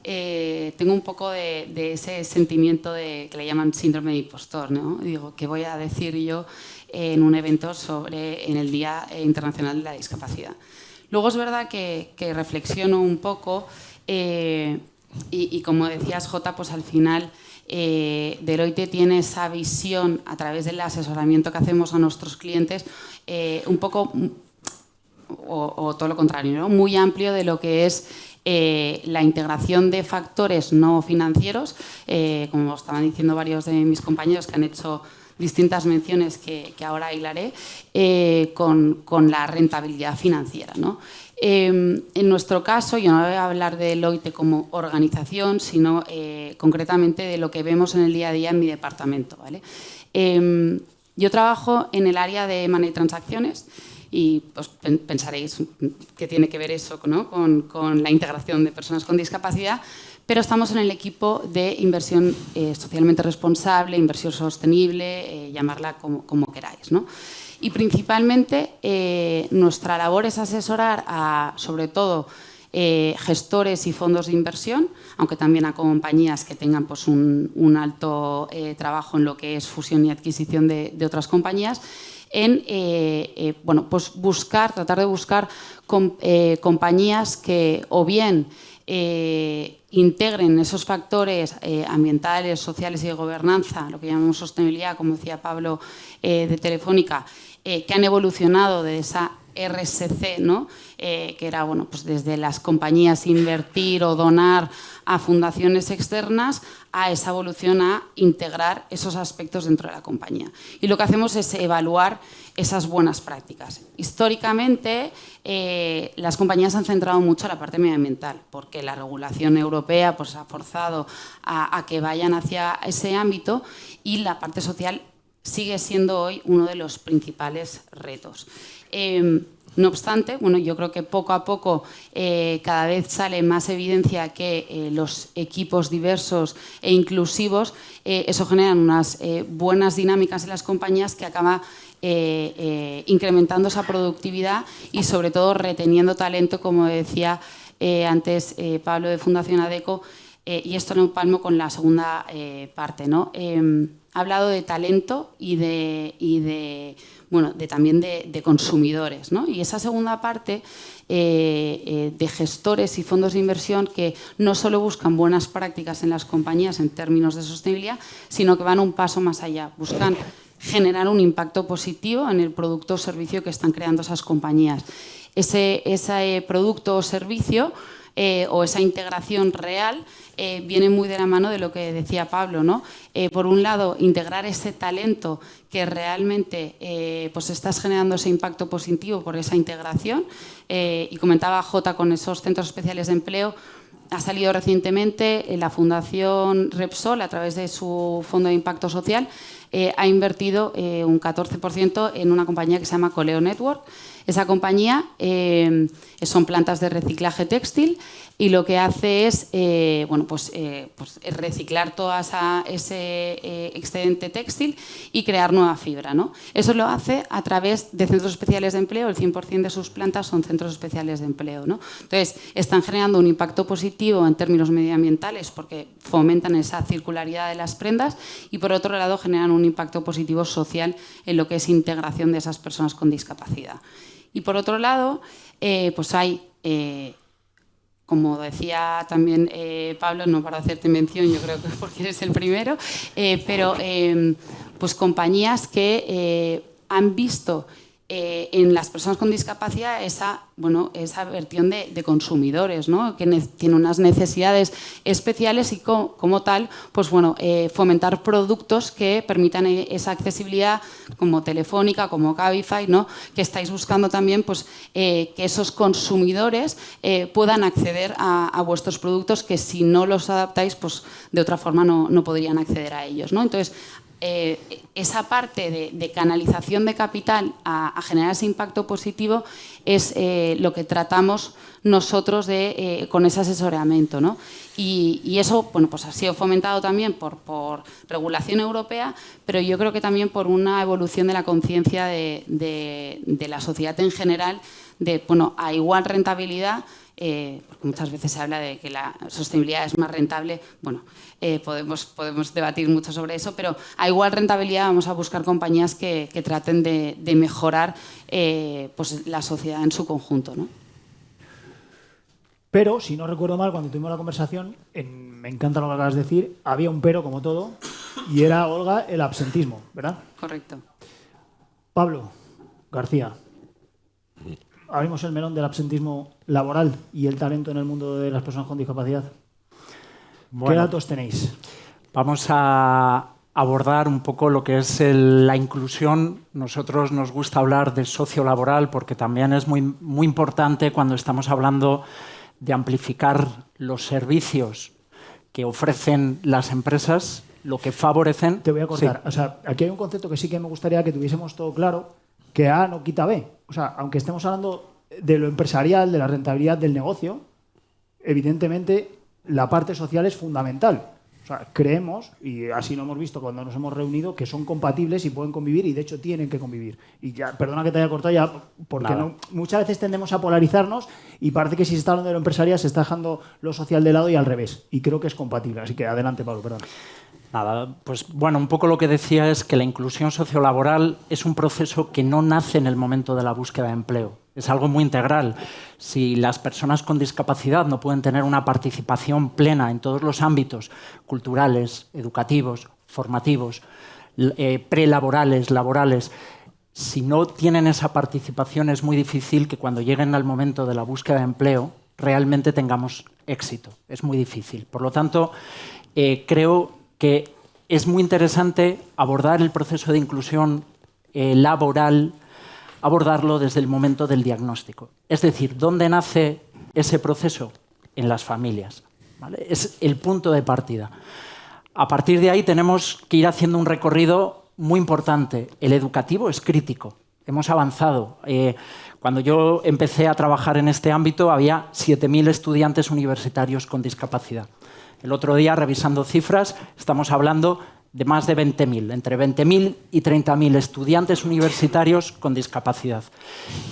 H: tengo un poco de ese sentimiento que le llaman síndrome de impostor, ¿no? Digo, ¿qué voy a decir yo en un evento en el Día Internacional de la Discapacidad? Luego es verdad que reflexiono un poco y como decías, Jota, pues al final Deloitte tiene esa visión a través del asesoramiento que hacemos a nuestros clientes un poco, o todo lo contrario, ¿no? Muy amplio de lo que es la integración de factores no financieros, como estaban diciendo varios de mis compañeros que han hecho distintas menciones que ahora hilaré, con la rentabilidad financiera, ¿no? En nuestro caso, yo no voy a hablar de Deloitte como organización, sino concretamente de lo que vemos en el día a día en mi departamento, ¿vale? Yo trabajo en el área de Money Transacciones y pues, pensaréis que tiene que ver eso, ¿no? con la integración de personas con discapacidad, pero estamos en el equipo de inversión socialmente responsable, inversión sostenible, llamarla como queráis, ¿no? Y principalmente nuestra labor es asesorar a, sobre todo, gestores y fondos de inversión, aunque también a compañías que tengan pues, un alto trabajo en lo que es fusión y adquisición de otras compañías, en bueno, pues tratar de buscar compañías que o bien integren esos factores ambientales, sociales y de gobernanza, lo que llamamos sostenibilidad, como decía Pablo, de Telefónica, que han evolucionado de esa RSC, ¿no? Que era bueno, pues desde las compañías invertir o donar a fundaciones externas, a esa evolución a integrar esos aspectos dentro de la compañía. Y lo que hacemos es evaluar esas buenas prácticas. Históricamente, las compañías han centrado mucho en la parte medioambiental, porque la regulación europea pues, ha forzado a que vayan hacia ese ámbito, y la parte social sigue siendo hoy uno de los principales retos. No obstante, bueno, yo creo que poco a poco cada vez sale más evidencia que los equipos diversos e inclusivos, eso genera unas buenas dinámicas en las compañías que acaba incrementando esa productividad y sobre todo reteniendo talento, como decía antes Pablo de Fundación ADECO, y esto lo empalmo con la segunda parte, ¿no? Ha hablado de talento y también de consumidores, ¿no? Y esa segunda parte de gestores y fondos de inversión que no solo buscan buenas prácticas en las compañías en términos de sostenibilidad, sino que van un paso más allá, buscan generar un impacto positivo en el producto o servicio que están creando esas compañías. Ese producto o servicio o esa integración real viene muy de la mano de lo que decía Pablo, ¿no? Por un lado, integrar ese talento que realmente pues estás generando ese impacto positivo por esa integración. Y comentaba Jota con esos centros especiales de empleo. Ha salido recientemente la Fundación Repsol, a través de su Fondo de Impacto Social, ha invertido un 14% en una compañía que se llama Coleo Network. Esa compañía son plantas de reciclaje textil y lo que hace es reciclar todo ese excedente textil y crear nueva fibra, ¿no? Eso lo hace a través de centros especiales de empleo. El 100% de sus plantas son centros especiales de empleo, ¿no? Entonces, están generando un impacto positivo en términos medioambientales porque fomentan esa circularidad de las prendas y, por otro lado, generan un impacto positivo social en lo que es integración de esas personas con discapacidad. Y, por otro lado, pues hay... como decía también Pablo, no para hacerte mención, yo creo que porque eres el primero, pero pues compañías que han visto en las personas con discapacidad esa versión de consumidores, ¿no? Que tienen unas necesidades especiales y como tal, pues fomentar productos que permitan esa accesibilidad, como Telefónica, como Cabify, ¿no? Que estáis buscando también pues, que esos consumidores puedan acceder a vuestros productos que si no los adaptáis, pues de otra forma no podrían acceder a ellos, ¿no? Entonces, esa parte de canalización de capital a generar ese impacto positivo es lo que tratamos nosotros con ese asesoramiento, ¿no? Y eso pues ha sido fomentado también por regulación europea, pero yo creo que también por una evolución de la conciencia de la sociedad en general, a igual rentabilidad, porque muchas veces se habla de que la sostenibilidad es más rentable, podemos debatir mucho sobre eso, pero a igual rentabilidad vamos a buscar compañías que traten de mejorar pues la sociedad en su conjunto, ¿no?
C: Pero, si no recuerdo mal, cuando tuvimos la conversación, me encanta lo que acabas de decir, había un pero como todo, y era, Olga, el absentismo, ¿verdad?
H: Correcto.
C: Pablo García, abrimos el melón del absentismo laboral y el talento en el mundo de las personas con discapacidad. ¿Qué datos tenéis?
F: Vamos a abordar un poco lo que es la inclusión. Nosotros nos gusta hablar de sociolaboral porque también es muy, muy importante cuando estamos hablando de amplificar los servicios que ofrecen las empresas, lo que favorecen...
C: Te voy a cortar.
F: Sí.
C: O sea, aquí hay un concepto que sí que me gustaría que tuviésemos todo claro, que A no quita B. O sea, aunque estemos hablando de lo empresarial, de la rentabilidad del negocio, evidentemente la parte social es fundamental. O sea, creemos, y así lo hemos visto cuando nos hemos reunido, que son compatibles y pueden convivir y de hecho tienen que convivir. Y ya, perdona que te haya cortado ya, porque muchas veces tendemos a polarizarnos y parece que si se está hablando de lo empresarial se está dejando lo social de lado y al revés. Y creo que es compatible. Así que adelante, Pablo, perdón.
F: Nada, pues un poco lo que decía es que la inclusión sociolaboral es un proceso que no nace en el momento de la búsqueda de empleo. Es algo muy integral. Si las personas con discapacidad no pueden tener una participación plena en todos los ámbitos culturales, educativos, formativos, prelaborales, laborales, si no tienen esa participación es muy difícil que cuando lleguen al momento de la búsqueda de empleo realmente tengamos éxito. Es muy difícil. Por lo tanto, creo que es muy interesante abordar el proceso de inclusión laboral, abordarlo desde el momento del diagnóstico. Es decir, ¿dónde nace ese proceso? En las familias, ¿vale? Es el punto de partida. A partir de ahí tenemos que ir haciendo un recorrido muy importante. El educativo es crítico. hemos avanzado. Cuando yo empecé a trabajar en este ámbito había 7.000 estudiantes universitarios con discapacidad. El otro día, revisando cifras, estamos hablando de más de 20.000, entre 20.000 y 30.000 estudiantes universitarios con discapacidad.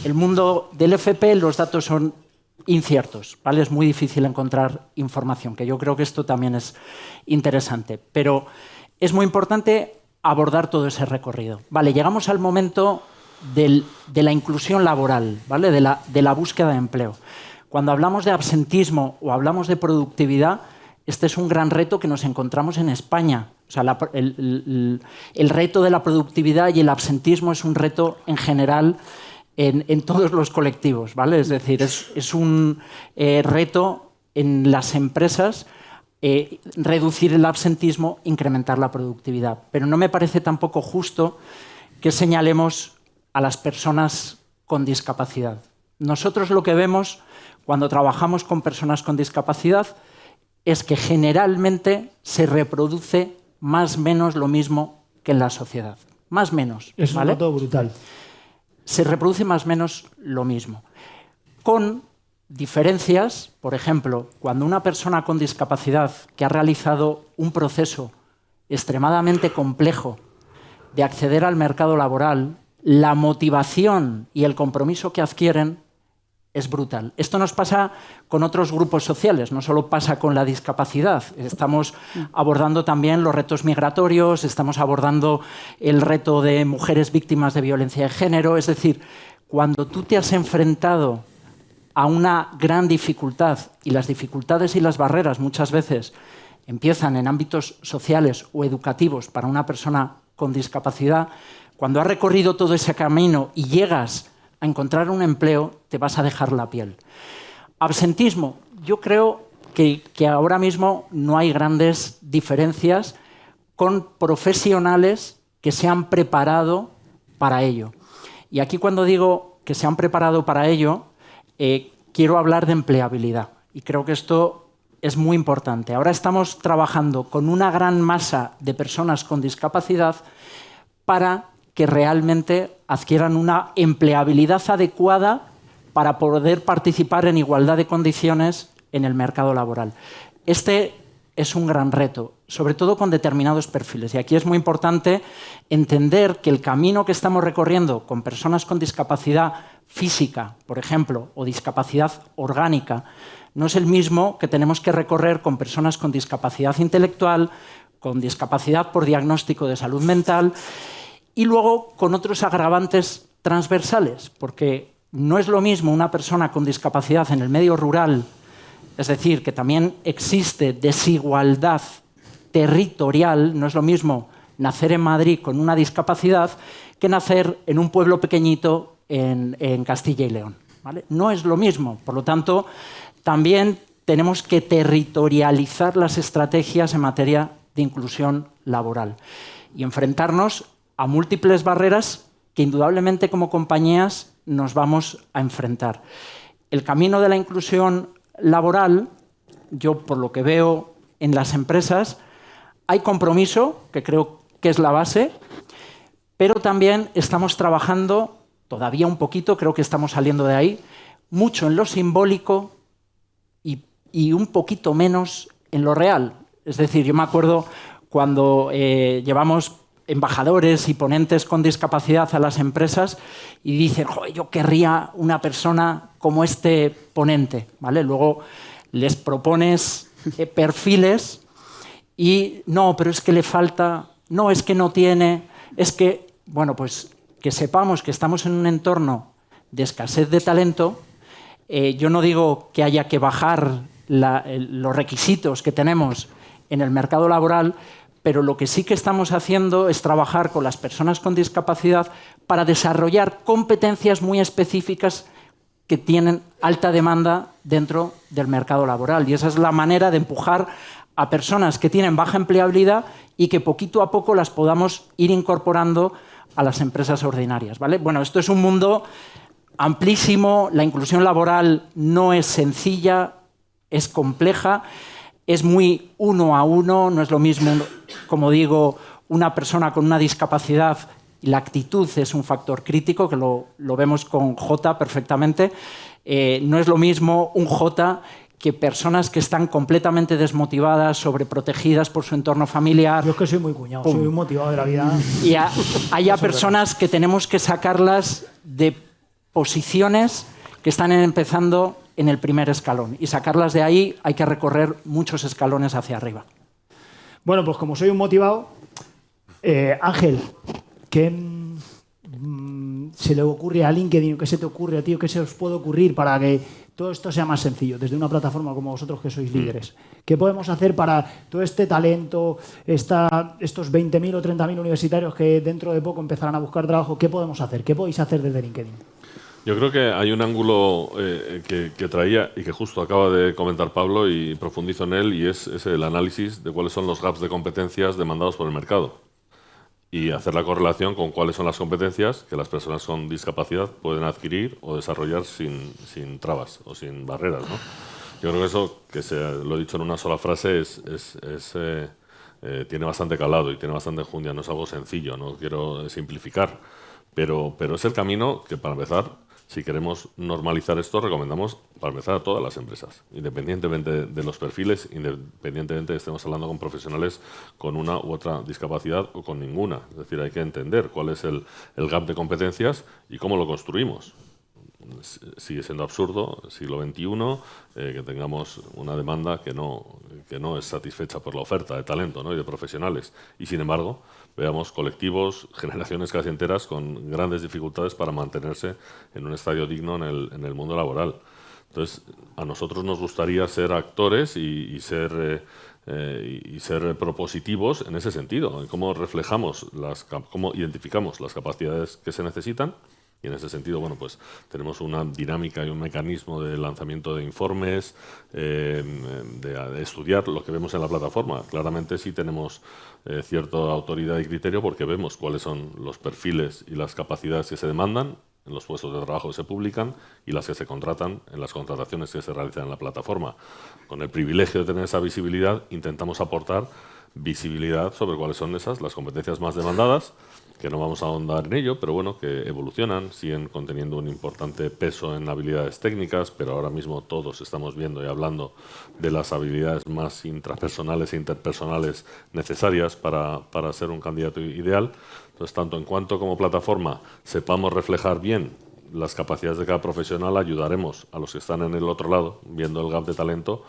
F: El mundo del FP, los datos son inciertos, ¿vale? Es muy difícil encontrar información, que yo creo que esto también es interesante. Pero es muy importante abordar todo ese recorrido. Vale, llegamos al momento de la inclusión laboral, ¿vale? De la búsqueda de empleo. Cuando hablamos de absentismo o hablamos de productividad, este es un gran reto que nos encontramos en España. O sea, el reto de la productividad y el absentismo es un reto en general en todos los colectivos, ¿vale? Es decir, es un reto en las empresas reducir el absentismo, incrementar la productividad. Pero no me parece tampoco justo que señalemos a las personas con discapacidad. Nosotros lo que vemos cuando trabajamos con personas con discapacidad es que generalmente se reproduce más o menos lo mismo que en la sociedad. Más o menos.
C: Es un dato brutal.
F: Se reproduce más o menos lo mismo. Con diferencias, por ejemplo, cuando una persona con discapacidad que ha realizado un proceso extremadamente complejo de acceder al mercado laboral, la motivación y el compromiso que adquieren es brutal. Esto nos pasa con otros grupos sociales, no solo pasa con la discapacidad. Estamos abordando también los retos migratorios, estamos abordando el reto de mujeres víctimas de violencia de género. Es decir, cuando tú te has enfrentado a una gran dificultad, y las dificultades y las barreras muchas veces empiezan en ámbitos sociales o educativos para una persona con discapacidad, cuando has recorrido todo ese camino y llegas a encontrar un empleo, te vas a dejar la piel. Absentismo. Yo creo que ahora mismo no hay grandes diferencias con profesionales que se han preparado para ello. Y aquí cuando digo que se han preparado para ello, quiero hablar de empleabilidad. Y creo que esto es muy importante. Ahora estamos trabajando con una gran masa de personas con discapacidad para que realmente adquieran una empleabilidad adecuada para poder participar en igualdad de condiciones en el mercado laboral. Este es un gran reto, sobre todo con determinados perfiles. Y aquí es muy importante entender que el camino que estamos recorriendo con personas con discapacidad física, por ejemplo, o discapacidad orgánica, no es el mismo que tenemos que recorrer con personas con discapacidad intelectual, con discapacidad por diagnóstico de salud mental, y luego con otros agravantes transversales, porque no es lo mismo una persona con discapacidad en el medio rural, es decir, que también existe desigualdad territorial, no es lo mismo nacer en Madrid con una discapacidad que nacer en un pueblo pequeñito en Castilla y León, ¿vale? No es lo mismo, por lo tanto, también tenemos que territorializar las estrategias en materia de inclusión laboral y enfrentarnos a múltiples barreras que indudablemente como compañías nos vamos a enfrentar. El camino de la inclusión laboral, yo por lo que veo en las empresas, hay compromiso, que creo que es la base, pero también estamos trabajando todavía un poquito, creo que estamos saliendo de ahí, mucho en lo simbólico y un poquito menos en lo real. Es decir, yo me acuerdo cuando llevamos embajadores y ponentes con discapacidad a las empresas y dicen, joder, yo querría una persona como este ponente, ¿vale? Luego les propones perfiles y no, pero es que le falta, no, es que no tiene, es que, bueno, pues que sepamos que estamos en un entorno de escasez de talento. Yo no digo que haya que bajar los requisitos que tenemos en el mercado laboral, pero lo que sí que estamos haciendo es trabajar con las personas con discapacidad para desarrollar competencias muy específicas que tienen alta demanda dentro del mercado laboral. Y esa es la manera de empujar a personas que tienen baja empleabilidad y que poquito a poco las podamos ir incorporando a las empresas ordinarias, ¿vale? Bueno, esto es un mundo amplísimo, la inclusión laboral no es sencilla, es compleja, es muy uno a uno, no es lo mismo, como digo, una persona con una discapacidad y la actitud es un factor crítico, que lo vemos con Jota perfectamente. No es lo mismo un Jota que personas que están completamente desmotivadas, sobreprotegidas por su entorno familiar.
C: Yo es que soy muy cuñado, soy un motivado de la vida.
F: Y haya personas que tenemos que sacarlas de posiciones que están empezando en el primer escalón. Y sacarlas de ahí hay que recorrer muchos escalones hacia arriba.
C: Bueno, pues como soy un motivado, Ángel, ¿qué se le ocurre a LinkedIn? ¿Qué se te ocurre a ti? ¿Qué se os puede ocurrir para que todo esto sea más sencillo desde una plataforma como vosotros que sois líderes? ¿Qué podemos hacer para todo este talento, estos 20.000 o 30.000 universitarios que dentro de poco empezarán a buscar trabajo? ¿Qué podemos hacer? ¿Qué podéis hacer desde LinkedIn?
E: Yo creo que hay un ángulo que traía y que justo acaba de comentar Pablo y profundizo en él, y es el análisis de cuáles son los gaps de competencias demandados por el mercado y hacer la correlación con cuáles son las competencias que las personas con discapacidad pueden adquirir o desarrollar sin trabas o sin barreras, ¿no? Yo creo que eso, lo he dicho en una sola frase, tiene bastante calado y tiene bastante enjundia. No es algo sencillo, no quiero simplificar, pero es el camino que, para empezar, si queremos normalizar esto, recomendamos para empezar a todas las empresas, independientemente de los perfiles, independientemente de que estemos hablando con profesionales con una u otra discapacidad o con ninguna. Es decir, hay que entender cuál es el gap de competencias y cómo lo construimos. Sigue siendo absurdo, siglo XXI, que tengamos una demanda que no es satisfecha por la oferta de talento, ¿no? Y de profesionales. Y, sin embargo, veamos colectivos, generaciones casi enteras con grandes dificultades para mantenerse en un estadio digno en el mundo laboral. Entonces, a nosotros nos gustaría ser actores y ser propositivos en ese sentido, en cómo reflejamos, cómo identificamos las capacidades que se necesitan. Y en ese sentido, bueno, pues tenemos una dinámica y un mecanismo de lanzamiento de informes, de estudiar lo que vemos en la plataforma. Claramente sí tenemos cierta autoridad y criterio porque vemos cuáles son los perfiles y las capacidades que se demandan en los puestos de trabajo que se publican y las que se contratan en las contrataciones que se realizan en la plataforma. Con el privilegio de tener esa visibilidad, intentamos aportar visibilidad sobre cuáles son las competencias más demandadas, que no vamos a ahondar en ello, pero bueno, que evolucionan, siguen conteniendo un importante peso en habilidades técnicas, pero ahora mismo todos estamos viendo y hablando de las habilidades más intrapersonales e interpersonales necesarias para ser un candidato ideal. Entonces, tanto en cuanto como plataforma sepamos reflejar bien las capacidades de cada profesional, ayudaremos a los que están en el otro lado, viendo el gap de talento,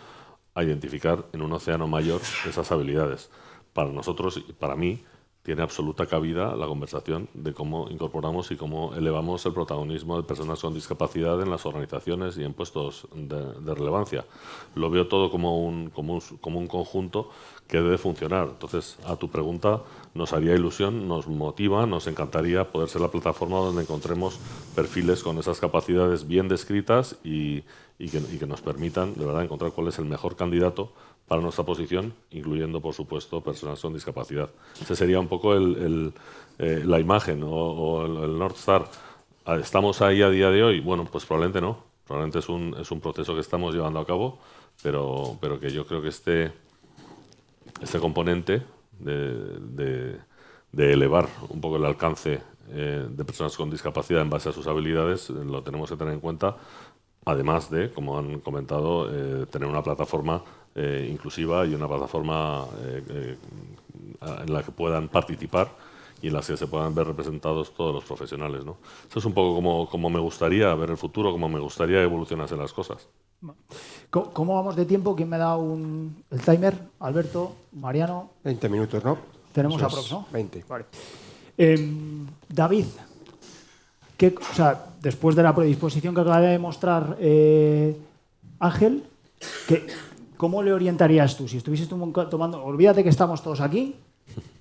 E: a identificar en un océano mayor esas habilidades. Para nosotros y para mí, tiene absoluta cabida la conversación de cómo incorporamos y cómo elevamos el protagonismo de personas con discapacidad en las organizaciones y en puestos de relevancia. Lo veo todo como un conjunto que debe funcionar. Entonces, a tu pregunta, nos haría ilusión, nos motiva, nos encantaría poder ser la plataforma donde encontremos perfiles con esas capacidades bien descritas y que nos permitan, de verdad, encontrar cuál es el mejor candidato para nuestra posición, incluyendo, por supuesto, personas con discapacidad. Ese sería un poco la imagen o el North Star. ¿Estamos ahí a día de hoy? Bueno, pues probablemente no. Probablemente es un proceso que estamos llevando a cabo, pero que yo creo que este componente de elevar un poco el alcance de personas con discapacidad en base a sus habilidades lo tenemos que tener en cuenta, además de, como han comentado, tener una plataforma inclusiva y una plataforma en la que puedan participar y en la que se puedan ver representados todos los profesionales, ¿no? Eso es un poco como me gustaría ver el futuro, como me gustaría evolucionarse las cosas.
C: ¿Cómo vamos de tiempo? ¿Quién me da el timer? Alberto, Mariano.
B: 20 minutos, ¿no?
C: Tenemos aprox, ¿no?
B: 20.
C: Vale. David, después de la predisposición que acaba de demostrar Ángel, ¿cómo le orientarías tú? Si estuvieses tú tomando... Olvídate que estamos todos aquí,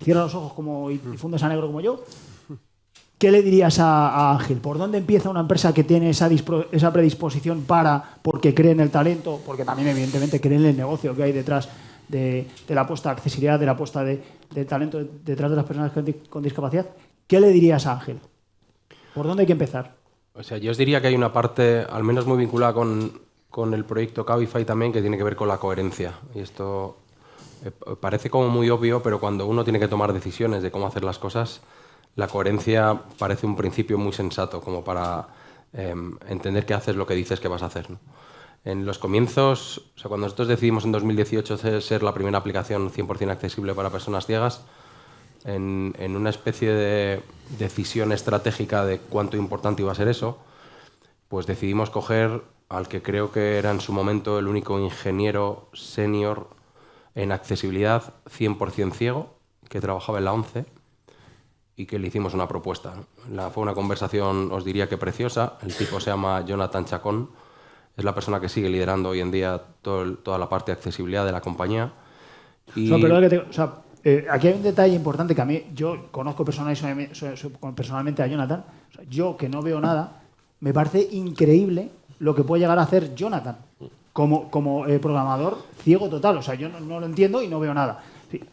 C: cierra los ojos y fundes a negro como yo. ¿Qué le dirías a Ángel? ¿Por dónde empieza una empresa que tiene esa predisposición porque cree en el talento, porque también evidentemente cree en el negocio que hay detrás de la apuesta de accesibilidad, de la apuesta de talento detrás de las personas con discapacidad? ¿Qué le dirías a Ángel? ¿Por dónde hay que empezar?
G: O sea, yo os diría que hay una parte, al menos muy vinculada con el proyecto Cabify también, que tiene que ver con la coherencia. Y esto parece como muy obvio, pero cuando uno tiene que tomar decisiones de cómo hacer las cosas, la coherencia parece un principio muy sensato como para entender que haces lo que dices que vas a hacer, ¿no? En los comienzos, o sea, cuando nosotros decidimos en 2018 ser la primera aplicación 100% accesible para personas ciegas, en una especie de decisión estratégica de cuánto importante iba a ser eso, pues decidimos coger al que creo que era en su momento el único ingeniero senior en accesibilidad 100% ciego, que trabajaba en la ONCE, y que le hicimos una propuesta. Fue una conversación, os diría que preciosa. El tipo se llama Jonathan Chacón, es la persona que sigue liderando hoy en día toda la parte de accesibilidad de la compañía. Y...
C: aquí hay un detalle importante que a mí, yo conozco personalmente a Jonathan, o sea, yo que no veo nada, me parece increíble lo que puede llegar a hacer Jonathan como programador ciego total. O sea, yo no lo entiendo y no veo nada.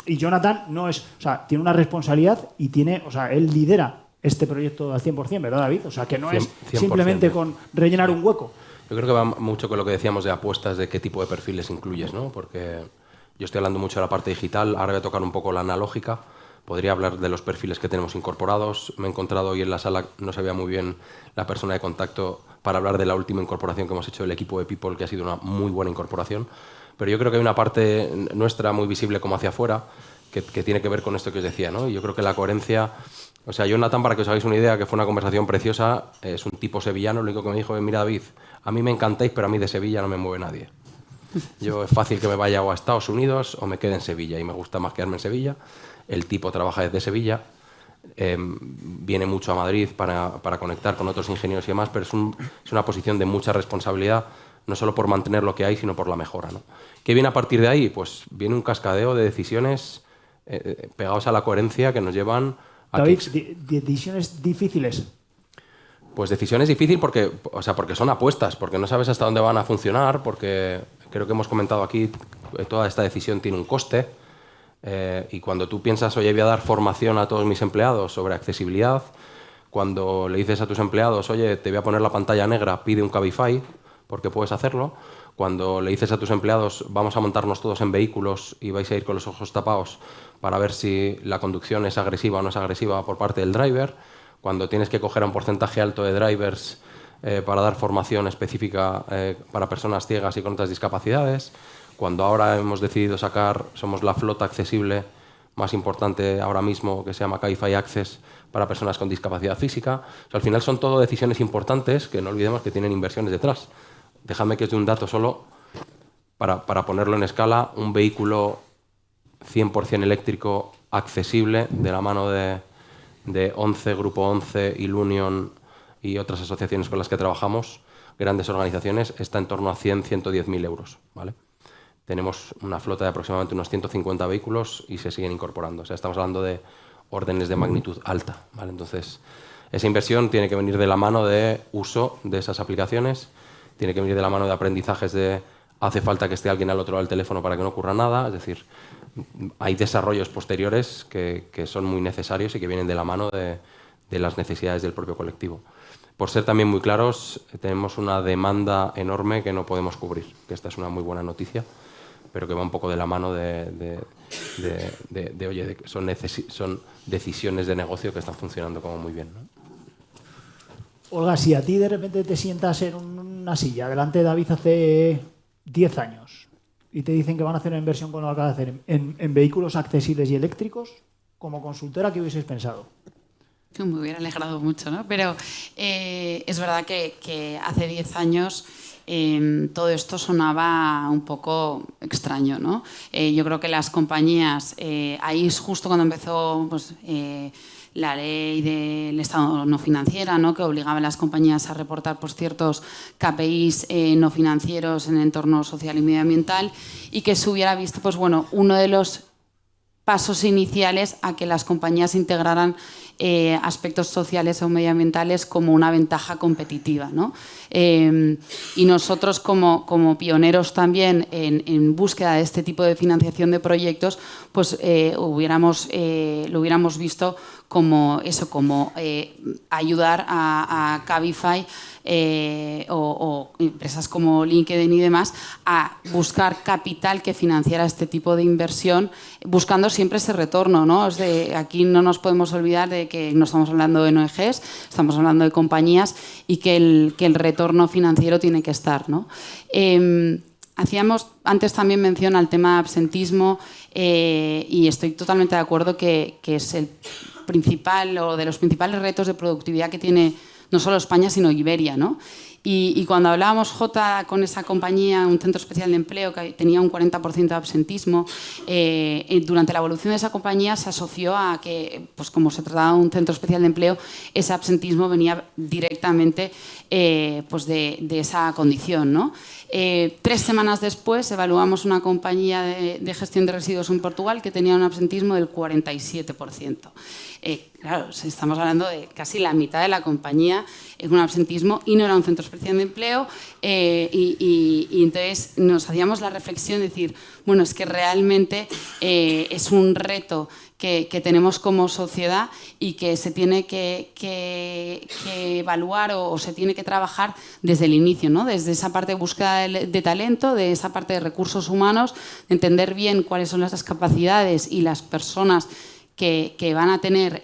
C: Y Jonathan no es, o sea, tiene una responsabilidad y tiene, o sea, él lidera este proyecto al 100%, ¿verdad, David? O sea, que no es
G: 100%.
C: Simplemente con rellenar un hueco.
G: Yo creo que va mucho con lo que decíamos de apuestas, de qué tipo de perfiles incluyes, ¿no? Porque yo estoy hablando mucho de la parte digital, ahora voy a tocar un poco la analógica. Podría hablar de los perfiles que tenemos incorporados. Me he encontrado hoy en la sala, no sabía muy bien la persona de contacto para hablar de la última incorporación que hemos hecho del equipo de People, que ha sido una muy buena incorporación. Pero yo creo que hay una parte nuestra muy visible como hacia afuera que tiene que ver con esto que os decía, ¿no? Y yo creo que la coherencia... O sea, Jonathan, para que os hagáis una idea, que fue una conversación preciosa, es un tipo sevillano. Lo único que me dijo es, mira, David, a mí me encantáis, pero a mí de Sevilla no me mueve nadie. Yo es fácil que me vaya o a Estados Unidos o me quede en Sevilla, y me gusta más quedarme en Sevilla. El tipo trabaja desde Sevilla, viene mucho a Madrid para conectar con otros ingenieros y demás, pero es una posición de mucha responsabilidad, no solo por mantener lo que hay, sino por la mejora, ¿no? ¿Qué viene a partir de ahí? Pues viene un cascadeo de decisiones pegados a la coherencia que nos llevan a...
C: David, decisiones difíciles.
G: Pues decisiones difíciles porque son apuestas, porque no sabes hasta dónde van a funcionar, porque creo que hemos comentado aquí, toda esta decisión tiene un coste. Y cuando tú piensas, oye, voy a dar formación a todos mis empleados sobre accesibilidad, cuando le dices a tus empleados, oye, te voy a poner la pantalla negra, pide un Cabify, porque puedes hacerlo, cuando le dices a tus empleados, vamos a montarnos todos en vehículos y vais a ir con los ojos tapados para ver si la conducción es agresiva o no es agresiva por parte del driver, cuando tienes que coger a un porcentaje alto de drivers para dar formación específica para personas ciegas y con otras discapacidades, cuando ahora hemos decidido somos la flota accesible más importante ahora mismo, que se llama Cabify Access, para personas con discapacidad física. O sea, al final son todo decisiones importantes que no olvidemos que tienen inversiones detrás. Dejadme que os dé un dato solo para ponerlo en escala. Un vehículo 100% eléctrico accesible de la mano de ONCE, Grupo ONCE, Ilunion y otras asociaciones con las que trabajamos, grandes organizaciones, está en torno a 100-110.000 euros, ¿vale? Tenemos una flota de aproximadamente unos 150 vehículos y se siguen incorporando. O sea, estamos hablando de órdenes de magnitud alta, ¿vale? Entonces, esa inversión tiene que venir de la mano de uso de esas aplicaciones, tiene que venir de la mano de aprendizajes de hace falta que esté alguien al otro lado del teléfono para que no ocurra nada. Es decir, hay desarrollos posteriores que son muy necesarios y que vienen de la mano de las necesidades del propio colectivo. Por ser también muy claros, tenemos una demanda enorme que no podemos cubrir, que esta es una muy buena noticia, pero que va un poco de la mano son decisiones de negocio que están funcionando como muy bien, ¿no?
C: Olga, si a ti de repente te sientas en una silla delante de David hace 10 años y te dicen que van a hacer una inversión con lo que acaba de hacer en vehículos accesibles y eléctricos, como consultora, ¿qué hubieses pensado?
H: Me hubiera alegrado mucho, ¿no? Pero es verdad que hace 10 años todo esto sonaba un poco extraño, ¿no? Yo creo que las compañías, ahí es justo cuando empezó pues, la ley del Estado no financiera, ¿no? Que obligaba a las compañías a reportar por ciertos KPIs no financieros en entorno social y medioambiental, y que se hubiera visto, pues bueno, uno de los pasos iniciales a que las compañías integraran aspectos sociales o medioambientales como una ventaja competitiva, ¿no? Y nosotros como pioneros también en búsqueda de este tipo de financiación de proyectos, pues lo hubiéramos visto ayudar a Cabify o empresas como LinkedIn y demás a buscar capital que financiara este tipo de inversión, buscando siempre ese retorno, ¿no? Aquí no nos podemos olvidar de que no estamos hablando de ONGs, estamos hablando de compañías y que el retorno financiero tiene que estar, ¿no? Hacíamos antes también mención al tema de absentismo y estoy totalmente de acuerdo que es el principal o de los principales retos de productividad que tiene no solo España, sino Iberia, ¿no? Y cuando hablábamos, Jota, con esa compañía, un centro especial de empleo que tenía un 40% de absentismo, durante la evolución de esa compañía se asoció a que, pues como se trataba de un centro especial de empleo, ese absentismo venía directamente pues de esa condición, ¿no? 3 semanas después evaluamos una compañía de gestión de residuos en Portugal que tenía un absentismo del 47%. Claro, estamos hablando de casi la mitad de la compañía en un absentismo y no era un centro especial de empleo y entonces nos hacíamos la reflexión de decir, bueno, es que realmente es un reto que tenemos como sociedad y que se tiene que evaluar o se tiene que trabajar desde el inicio, ¿no? Desde esa parte de búsqueda de talento, de esa parte de recursos humanos, de entender bien cuáles son las capacidades y las personas que van a tener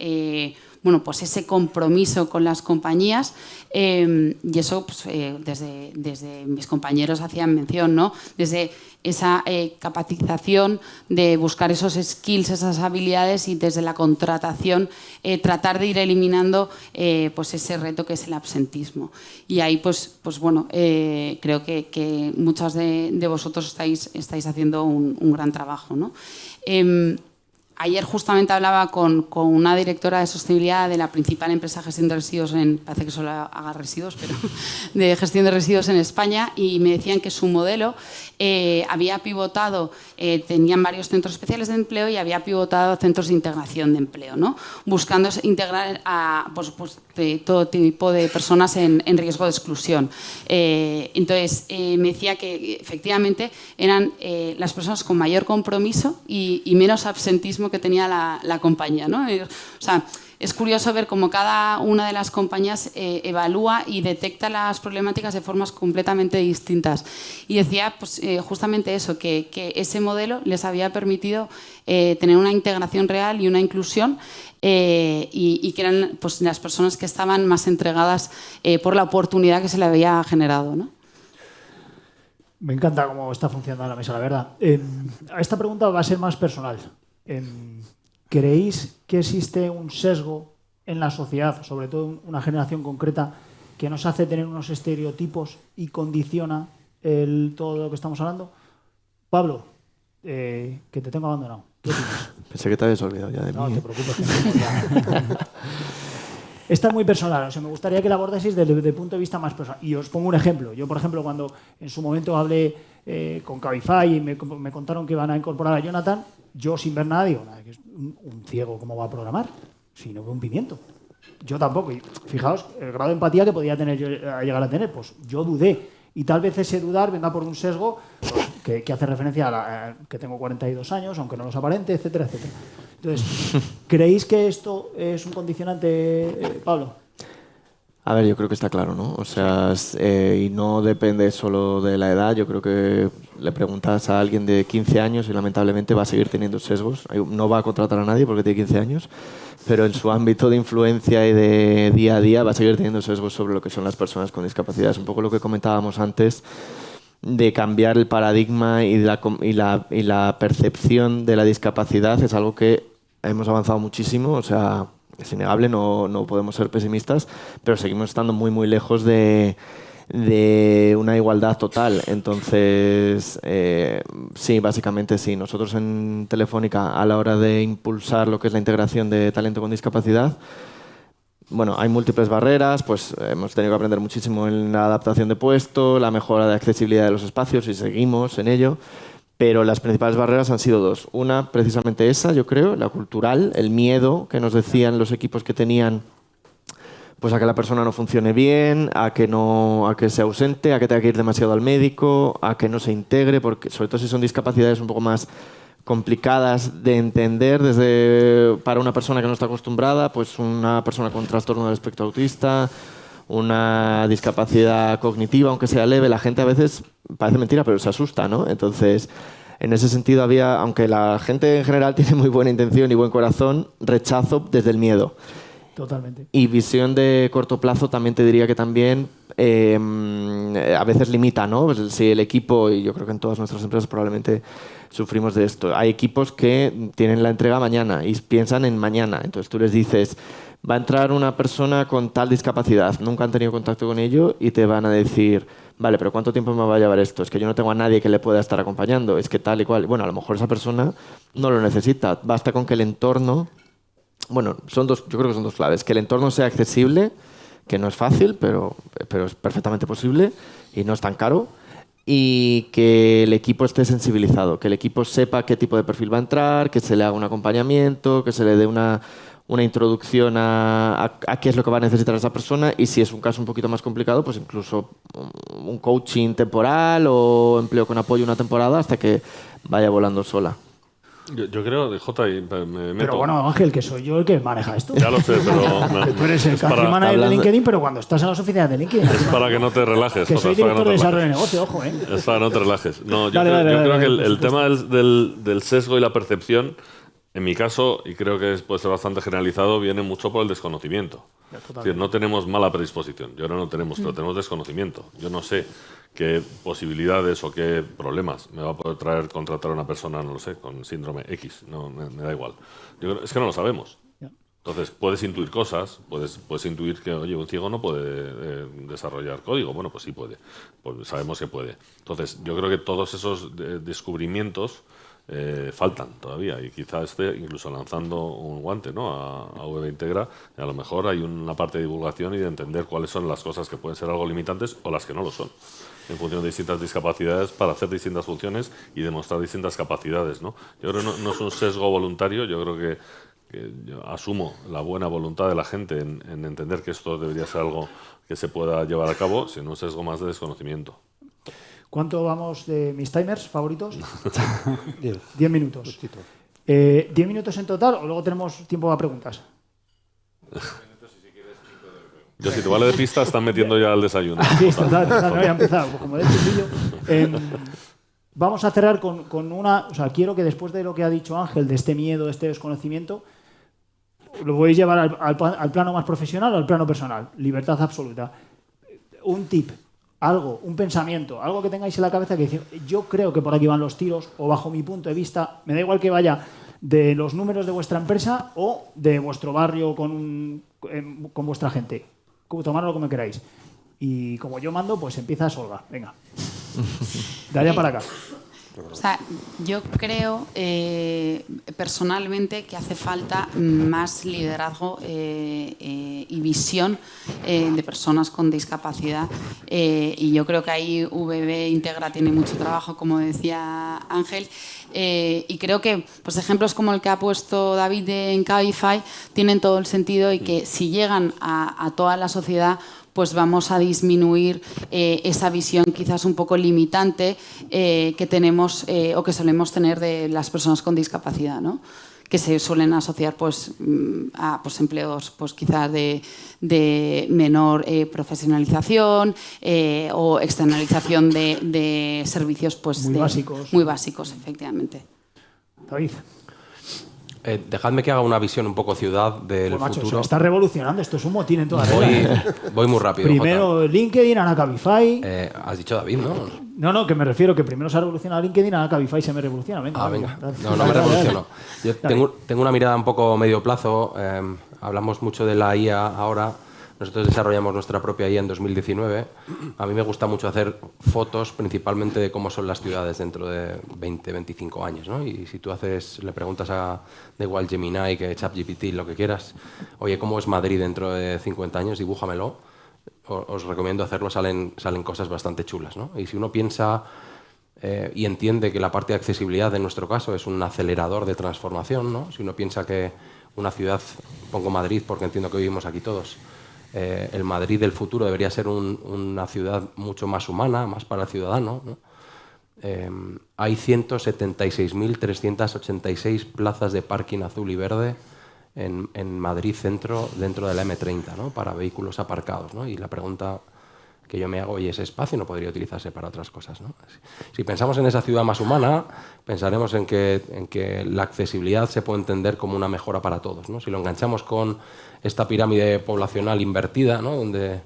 H: bueno, pues ese compromiso con las compañías y eso pues, desde mis compañeros hacían mención, ¿no? Desde esa capacitación de buscar esos skills, esas habilidades y desde la contratación tratar de ir eliminando pues ese reto que es el absentismo. Y ahí pues bueno, creo que muchos de vosotros estáis haciendo un gran trabajo, ¿no? Ayer justamente hablaba con una directora de sostenibilidad de la principal empresa de gestión de residuos, parece que solo haga residuos, pero de gestión de residuos en España, y me decían que su modelo había pivotado, tenían varios centros especiales de empleo y había pivotado centros de integración de empleo, ¿no? Buscando integrar a de todo tipo de personas en riesgo de exclusión. Entonces, me decía que efectivamente eran las personas con mayor compromiso y menos absentismo que tenía la compañía, ¿no? O sea, es curioso ver cómo cada una de las compañías evalúa y detecta las problemáticas de formas completamente distintas. Y decía pues, justamente eso, que ese modelo les había permitido tener una integración real y una inclusión y que eran pues, las personas que estaban más entregadas por la oportunidad que se le había generado, ¿no?
C: Me encanta cómo está funcionando la mesa, la verdad. Esta pregunta va a ser más personal. ¿Creéis que existe un sesgo en la sociedad, sobre todo en una generación concreta, que nos hace tener unos estereotipos y condiciona todo lo que estamos hablando? Pablo, que te tengo abandonado. ¿Qué opinas?
D: Pensé que te habías olvidado ya de mí.
C: No te preocupes. Esta es muy personal, o sea, me gustaría que la abordaseis desde el punto de vista más personal. Y os pongo un ejemplo. Yo, por ejemplo, cuando en su momento hablé con Cabify y me contaron que iban a incorporar a Jonathan, yo sin ver nada digo, que es un ciego, ¿cómo va a programar? Si no veo un pimiento. Yo tampoco. Y fijaos, el grado de empatía que podía tener yo, llegar a tener, pues yo dudé. Y tal vez ese dudar venga por un sesgo pues, que hace referencia a que tengo 42 años, aunque no los aparente, etcétera, etcétera. Entonces, ¿creéis que esto es un condicionante, Pablo?
D: A ver, yo creo que está claro, ¿no? O sea, y no depende solo de la edad. Yo creo que le preguntas a alguien de 15 años y lamentablemente va a seguir teniendo sesgos. No va a contratar a nadie porque tiene 15 años, pero en su ámbito de influencia y de día a día va a seguir teniendo sesgos sobre lo que son las personas con discapacidad. Es un poco lo que comentábamos antes de cambiar el paradigma y la percepción de la discapacidad. Es algo que hemos avanzado muchísimo, o sea, es innegable, no podemos ser pesimistas, pero seguimos estando muy, muy lejos de una igualdad total. Entonces, sí, básicamente sí. Nosotros en Telefónica, a la hora de impulsar lo que es la integración de talento con discapacidad, bueno, hay múltiples barreras, pues hemos tenido que aprender muchísimo en la adaptación de puesto, la mejora de accesibilidad de los espacios y seguimos en ello. Pero las principales barreras han sido dos. Una, precisamente esa, yo creo, la cultural, el miedo que nos decían los equipos que tenían pues a que la persona no funcione bien, a que se ausente, a que tenga que ir demasiado al médico, a que no se integre, porque sobre todo si son discapacidades un poco más complicadas de entender para una persona que no está acostumbrada, pues una persona con trastorno del espectro autista, una discapacidad cognitiva, aunque sea leve, la gente a veces, parece mentira, pero se asusta, ¿no? Entonces, en ese sentido aunque la gente en general tiene muy buena intención y buen corazón, rechazo desde el miedo.
C: Totalmente.
D: Y visión de corto plazo también te diría que también a veces limita, ¿no? Pues si el equipo, y yo creo que en todas nuestras empresas probablemente sufrimos de esto, hay equipos que tienen la entrega mañana y piensan en mañana. Entonces tú les dices, va a entrar una persona con tal discapacidad, nunca han tenido contacto con ello y te van a decir, vale, pero ¿cuánto tiempo me va a llevar esto? Es que yo no tengo a nadie que le pueda estar acompañando, es que tal y cual. Bueno, a lo mejor esa persona no lo necesita, basta con que el entorno... Bueno, yo creo que son dos claves. Que el entorno sea accesible, que no es fácil, pero es perfectamente posible y no es tan caro. Y que el equipo esté sensibilizado, que el equipo sepa qué tipo de perfil va a entrar, que se le haga un acompañamiento, que se le dé una introducción a qué es lo que va a necesitar esa persona y si es un caso un poquito más complicado, pues incluso un coaching temporal o empleo con apoyo una temporada hasta que vaya volando sola.
E: Yo creo, Jota, y me meto.
C: Pero bueno, Ángel, que soy yo el que maneja esto.
E: Ya lo sé, pero...
C: Tú eres el country manager de LinkedIn, pero cuando estás en las oficinas de LinkedIn...
E: Es para que no te relajes.
C: Que
E: Jota,
C: soy director de desarrollo de negocio, ojo, ¿eh?
E: Es para que no te relajes. No, yo
C: Dale,
E: creo que
C: dale,
E: el tema del sesgo y la percepción, en mi caso, y creo que puede ser bastante generalizado, viene mucho por el desconocimiento. Es decir, no tenemos mala predisposición. Yo ahora no tenemos, pero tenemos desconocimiento. Yo no sé qué posibilidades o qué problemas me va a poder traer contratar a una persona, no lo sé, con síndrome X. No, me da igual. Es que no lo sabemos. Entonces, puedes intuir cosas, puedes intuir que, oye, un ciego no puede desarrollar código. Bueno, pues sí puede. Pues sabemos que puede. Entonces, yo creo que todos esos descubrimientos faltan todavía y quizá esté incluso lanzando un guante, ¿no? a VB Integra, y a lo mejor hay una parte de divulgación y de entender cuáles son las cosas que pueden ser algo limitantes o las que no lo son, en función de distintas discapacidades para hacer distintas funciones y demostrar distintas capacidades, ¿no? Yo creo que no es un sesgo voluntario, yo creo que yo asumo la buena voluntad de la gente en entender que esto debería ser algo que se pueda llevar a cabo, sino un sesgo más de desconocimiento.
C: ¿Cuánto vamos de mis timers favoritos?
B: 10.
C: 10 minutos. 10 minutos en total o luego tenemos tiempo para preguntas.
E: Yo, si te vale de pista, están metiendo ya el desayuno.
C: Sí, total, no había empezado. Pues como de chiquillo. Vamos a cerrar con una... O sea, quiero que después de lo que ha dicho Ángel, de este miedo, de este desconocimiento, lo voy a llevar al plano más profesional o al plano personal. Libertad absoluta. Un tip. Algo, un pensamiento, algo que tengáis en la cabeza que dice, yo creo que por aquí van los tiros, o bajo mi punto de vista, me da igual que vaya de los números de vuestra empresa o de vuestro barrio con vuestra gente. Tomarlo como queráis. Y como yo mando, pues empieza Olga. Venga. De allá para acá.
H: O sea, yo creo personalmente que hace falta más liderazgo y visión de personas con discapacidad y yo creo que ahí VB Integra tiene mucho trabajo, como decía Ángel, y creo que pues, ejemplos como el que ha puesto David en Cabify tienen todo el sentido y que si llegan a toda la sociedad pues vamos a disminuir esa visión quizás un poco limitante que tenemos o que solemos tener de las personas con discapacidad, ¿no? Que se suelen asociar pues, a pues, empleos pues, quizás de menor profesionalización o externalización de servicios pues, muy básicos, efectivamente.
C: David.
G: Dejadme que haga una visión un poco ciudad del
C: Pues, macho,
G: futuro.
C: se está revolucionando, esto es un motín en toda regla.
G: Voy muy rápido.
C: Primero
G: Jota.
C: LinkedIn, ahora Cabify.
G: Has dicho David, ¿no?
C: No, que me refiero que primero se ha revolucionado LinkedIn, ahora Cabify se me revoluciona. Venga,
G: venga.
C: Dale.
G: No me revoluciono. Yo tengo una mirada un poco medio plazo. Hablamos mucho de la IA ahora. Nosotros desarrollamos nuestra propia IA en 2019. A mí me gusta mucho hacer fotos, principalmente de cómo son las ciudades dentro de 20, 25 años, ¿no? Y si tú le preguntas da igual Gemini, que ChatGPT, lo que quieras, oye, ¿cómo es Madrid dentro de 50 años? Dibújamelo. Os recomiendo hacerlo, salen cosas bastante chulas, ¿no? Y si uno piensa y entiende que la parte de accesibilidad, en nuestro caso, es un acelerador de transformación, ¿no? Si uno piensa que una ciudad, pongo Madrid porque entiendo que vivimos aquí todos, el Madrid del futuro debería ser una ciudad mucho más humana, más para el ciudadano, ¿no? hay 176.386 plazas de parking azul y verde en Madrid Centro, dentro de la M30, ¿no? Para vehículos aparcados, ¿no? Y la pregunta que yo me hago, ¿y ese espacio no podría utilizarse para otras cosas, ¿no? Si pensamos en esa ciudad más humana, pensaremos en que la accesibilidad se puede entender como una mejora para todos, ¿no? Si lo enganchamos con esta pirámide poblacional invertida, ¿no? Donde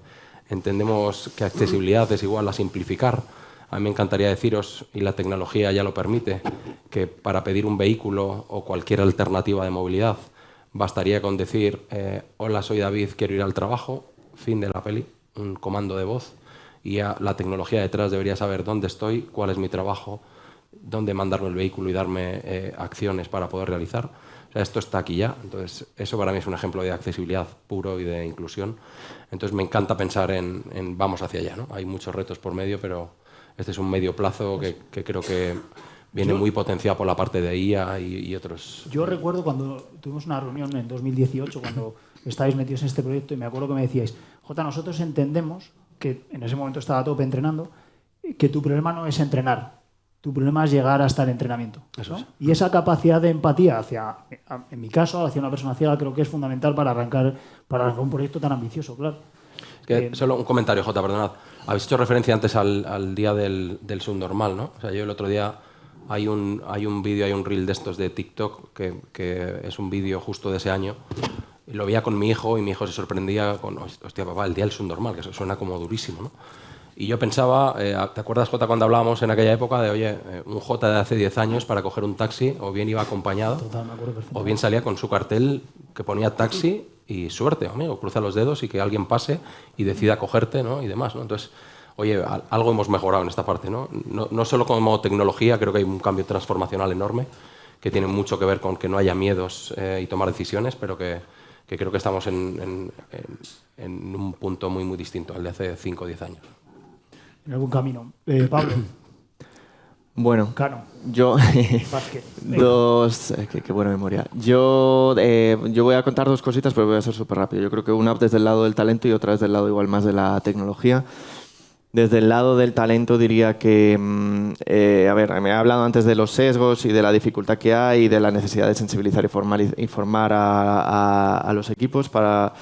G: entendemos que accesibilidad es igual a simplificar. A mí me encantaría deciros, y la tecnología ya lo permite, que para pedir un vehículo o cualquier alternativa de movilidad bastaría con decir, hola, soy David, quiero ir al trabajo, fin de la peli, un comando de voz, y ya la tecnología detrás debería saber dónde estoy, cuál es mi trabajo, dónde mandarme el vehículo y darme acciones para poder realizar. O sea, esto está aquí ya. Entonces, eso para mí es un ejemplo de accesibilidad puro y de inclusión. Entonces, me encanta pensar en vamos hacia allá, ¿no? Hay muchos retos por medio, pero este es un medio plazo que creo que viene muy potenciado por la parte de IA y otros.
C: Yo recuerdo cuando tuvimos una reunión en 2018, cuando estáis metidos en este proyecto, y me acuerdo que me decíais, Jota, nosotros entendemos que en ese momento estaba a tope entrenando, que tu problema no es entrenar, tu problema es llegar hasta el entrenamiento, ¿no?
G: Eso es.
C: Y esa capacidad de empatía en mi caso, hacia una persona ciega, creo que es fundamental para arrancar un proyecto tan ambicioso, claro.
G: Solo un comentario, Jota, perdonad. Habéis hecho referencia antes al día del subnormal, ¿no? O sea, yo el otro día hay un vídeo, hay un reel de estos de TikTok que es un vídeo justo de ese año. Y lo veía con mi hijo y mi hijo se sorprendía con, hostia, papá, el día del subnormal, que eso suena como durísimo, ¿no? Y yo pensaba, ¿te acuerdas, Jota, cuando hablábamos en aquella época de, oye, un Jota de hace 10 años para coger un taxi, o bien iba acompañado,
C: Total, me acuerdo perfectamente.
G: o bien salía con su cartel que ponía taxi y suerte, amigo, cruza los dedos y que alguien pase y decida cogerte, ¿no? Y demás, ¿no? Entonces, oye, algo hemos mejorado en esta parte, ¿no? No solo como tecnología, creo que hay un cambio transformacional enorme que tiene mucho que ver con que no haya miedos y tomar decisiones, pero que creo que estamos en un punto muy, muy distinto al de hace 5 o 10 años.
C: En algún camino. Pablo.
D: Bueno,
C: Cano.
D: yo...
C: Vázquez.
D: Qué buena memoria. Yo voy a contar dos cositas, pero voy a ser súper rápido. Yo creo que una desde el lado del talento y otra desde el lado igual más de la tecnología. Desde el lado del talento diría que, a ver, me he hablado antes de los sesgos y de la dificultad que hay y de la necesidad de sensibilizar y formar a los equipos para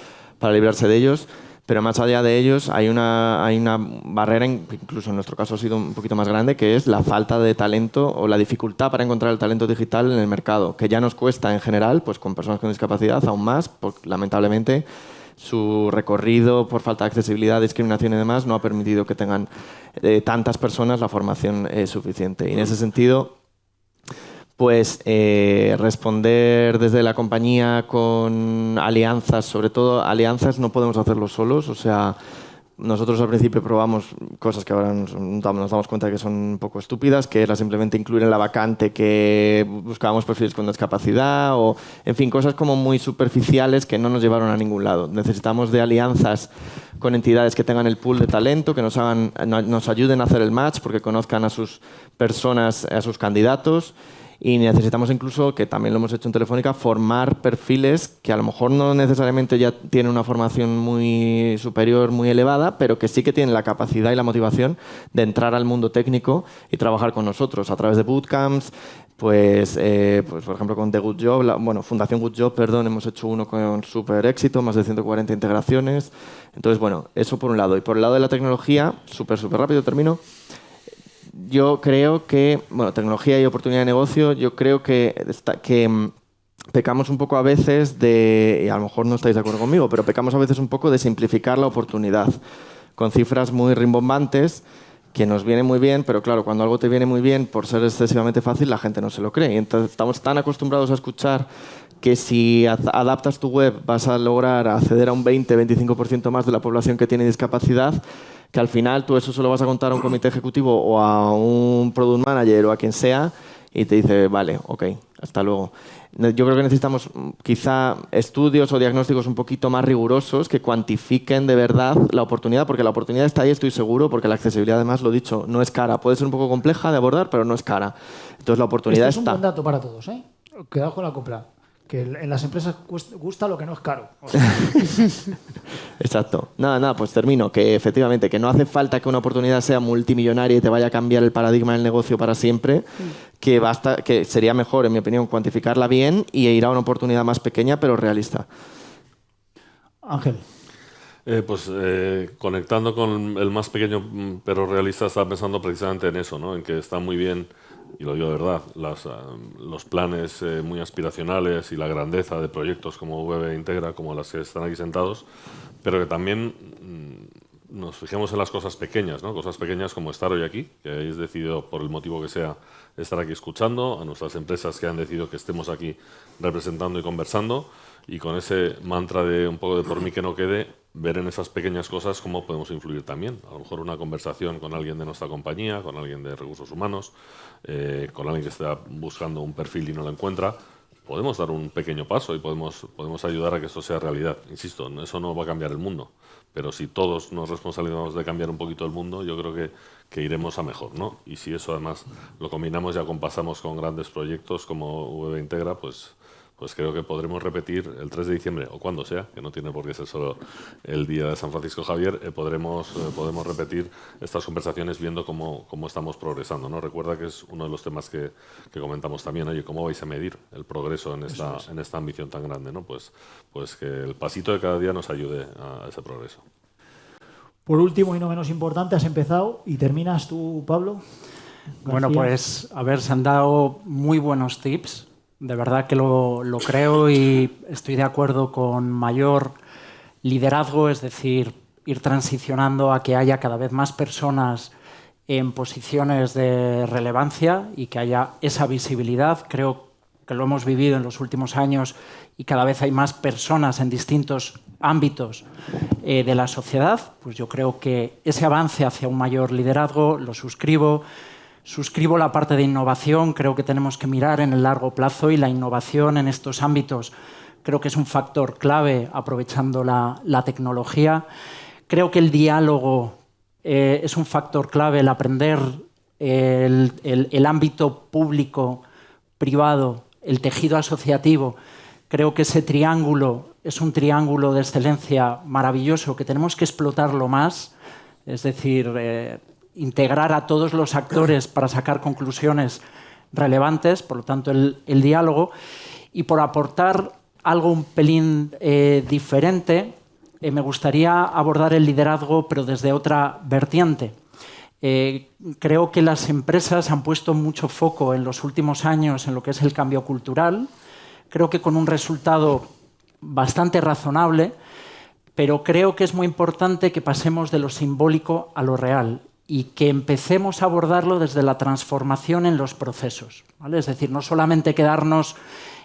D: librarse de ellos. Pero más allá de ellos hay una barrera, incluso en nuestro caso ha sido un poquito más grande, que es la falta de talento o la dificultad para encontrar el talento digital en el mercado, que ya nos cuesta en general, pues con personas con discapacidad aún más, porque lamentablemente su recorrido por falta de accesibilidad, discriminación y demás no ha permitido que tengan tantas personas la formación suficiente. Y en ese sentido, pues responder desde la compañía con alianzas, sobre todo alianzas no podemos hacerlo solos, o sea, nosotros al principio probamos cosas que ahora nos damos cuenta que son un poco estúpidas, que era simplemente incluir en la vacante que buscábamos perfiles con discapacidad o, en fin, cosas como muy superficiales que no nos llevaron a ningún lado. Necesitamos de alianzas con entidades que tengan el pool de talento, que nos ayuden a hacer el match porque conozcan a sus personas, a sus candidatos. Y necesitamos incluso, que también lo hemos hecho en Telefónica, formar perfiles que a lo mejor no necesariamente ya tienen una formación muy superior, muy elevada, pero que sí que tienen la capacidad y la motivación de entrar al mundo técnico y trabajar con nosotros a través de bootcamps. Pues por ejemplo, con The Good Job, Fundación Good Job, hemos hecho uno con súper éxito, más de 140 integraciones. Entonces, bueno, eso por un lado. Y por el lado de la tecnología, súper rápido termino. Yo creo que, tecnología y oportunidad de negocio, yo creo que pecamos un poco a veces y a lo mejor no estáis de acuerdo conmigo, pero pecamos a veces un poco de simplificar la oportunidad con cifras muy rimbombantes que nos viene muy bien, pero claro, cuando algo te viene muy bien, por ser excesivamente fácil, la gente no se lo cree. Y entonces estamos tan acostumbrados a escuchar que si adaptas tu web vas a lograr acceder a un 20-25% más de la población que tiene discapacidad, que al final tú eso se lo vas a contar a un comité ejecutivo o a un product manager o a quien sea y te dice, vale, ok, hasta luego. Yo creo que necesitamos quizá estudios o diagnósticos un poquito más rigurosos que cuantifiquen de verdad la oportunidad, porque la oportunidad está ahí, estoy seguro, porque la accesibilidad, además, lo dicho, no es cara. Puede ser un poco compleja de abordar, pero no es cara. Entonces la oportunidad
C: este es
G: está.
C: Un buen dato para todos, ¿eh? Quedaos con la copla. Que en las empresas gusta lo que no es caro. O sea,
D: Exacto. Nada, pues termino. Que efectivamente, que no hace falta que una oportunidad sea multimillonaria y te vaya a cambiar el paradigma del negocio para siempre, que sería mejor, en mi opinión, cuantificarla bien y ir a una oportunidad más pequeña pero realista.
C: Ángel.
E: Conectando con el más pequeño pero realista, estaba pensando precisamente en eso, ¿no? En que está muy bien, y lo digo de verdad, los planes muy aspiracionales y la grandeza de proyectos como VB Integra, como las que están aquí sentados, pero que también nos fijemos en las cosas pequeñas, ¿no? Cosas pequeñas como estar hoy aquí, que habéis decidido, por el motivo que sea, estar aquí escuchando, a nuestras empresas que han decidido que estemos aquí representando y conversando, y con ese mantra de un poco de por mí que no quede, ver en esas pequeñas cosas cómo podemos influir también. A lo mejor una conversación con alguien de nuestra compañía, con alguien de recursos humanos, con alguien que está buscando un perfil y no lo encuentra, podemos dar un pequeño paso y podemos ayudar a que esto sea realidad. Insisto, eso no va a cambiar el mundo, pero si todos nos responsabilizamos de cambiar un poquito el mundo, yo creo que iremos a mejor, ¿no? Y si eso además lo combinamos y acompasamos con grandes proyectos como VB Integra, pues creo que podremos repetir el 3 de diciembre, o cuando sea, que no tiene por qué ser solo el día de San Francisco Javier, podemos repetir estas conversaciones viendo cómo estamos progresando, ¿no? Recuerda que es uno de los temas que comentamos también, oye, ¿cómo vais a medir el progreso en esta ambición tan grande, ¿no? Pues que el pasito de cada día nos ayude a ese progreso.
C: Por último y no menos importante, has empezado y terminas tú, Pablo.
F: Bueno, pues a ver, se han dado muy buenos tips. De verdad que lo creo y estoy de acuerdo con mayor liderazgo, es decir, ir transicionando a que haya cada vez más personas en posiciones de relevancia y que haya esa visibilidad. Creo que lo hemos vivido en los últimos años y cada vez hay más personas en distintos ámbitos de la sociedad. Pues yo creo que ese avance hacia un mayor liderazgo lo suscribo. Suscribo la parte de innovación, creo que tenemos que mirar en el largo plazo y la innovación en estos ámbitos creo que es un factor clave aprovechando la tecnología. Creo que el diálogo es un factor clave, el aprender el ámbito público-privado, el tejido asociativo. Creo que ese triángulo es un triángulo de excelencia maravilloso que tenemos que explotarlo más, es decir, integrar a todos los actores para sacar conclusiones relevantes, por lo tanto el diálogo, y por aportar algo un pelín diferente, me gustaría abordar el liderazgo pero desde otra vertiente. Creo que las empresas han puesto mucho foco en los últimos años en lo que es el cambio cultural, creo que con un resultado bastante razonable, pero creo que es muy importante que pasemos de lo simbólico a lo real y que empecemos a abordarlo desde la transformación en los procesos, ¿vale? Es decir, no solamente quedarnos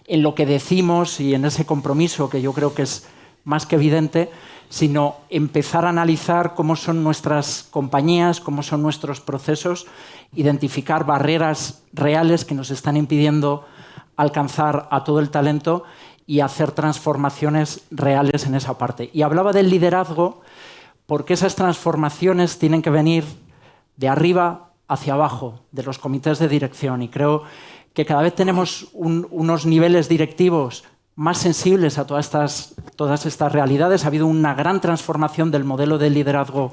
F: en lo que decimos y en ese compromiso que yo creo que es más que evidente, sino empezar a analizar cómo son nuestras compañías, cómo son nuestros procesos, identificar barreras reales que nos están impidiendo alcanzar a todo el talento y hacer transformaciones reales en esa parte. Y hablaba del liderazgo porque esas transformaciones tienen que venir de arriba hacia abajo, de los comités de dirección. Y creo que cada vez tenemos unos niveles directivos más sensibles a todas estas realidades. Ha habido una gran transformación del modelo de liderazgo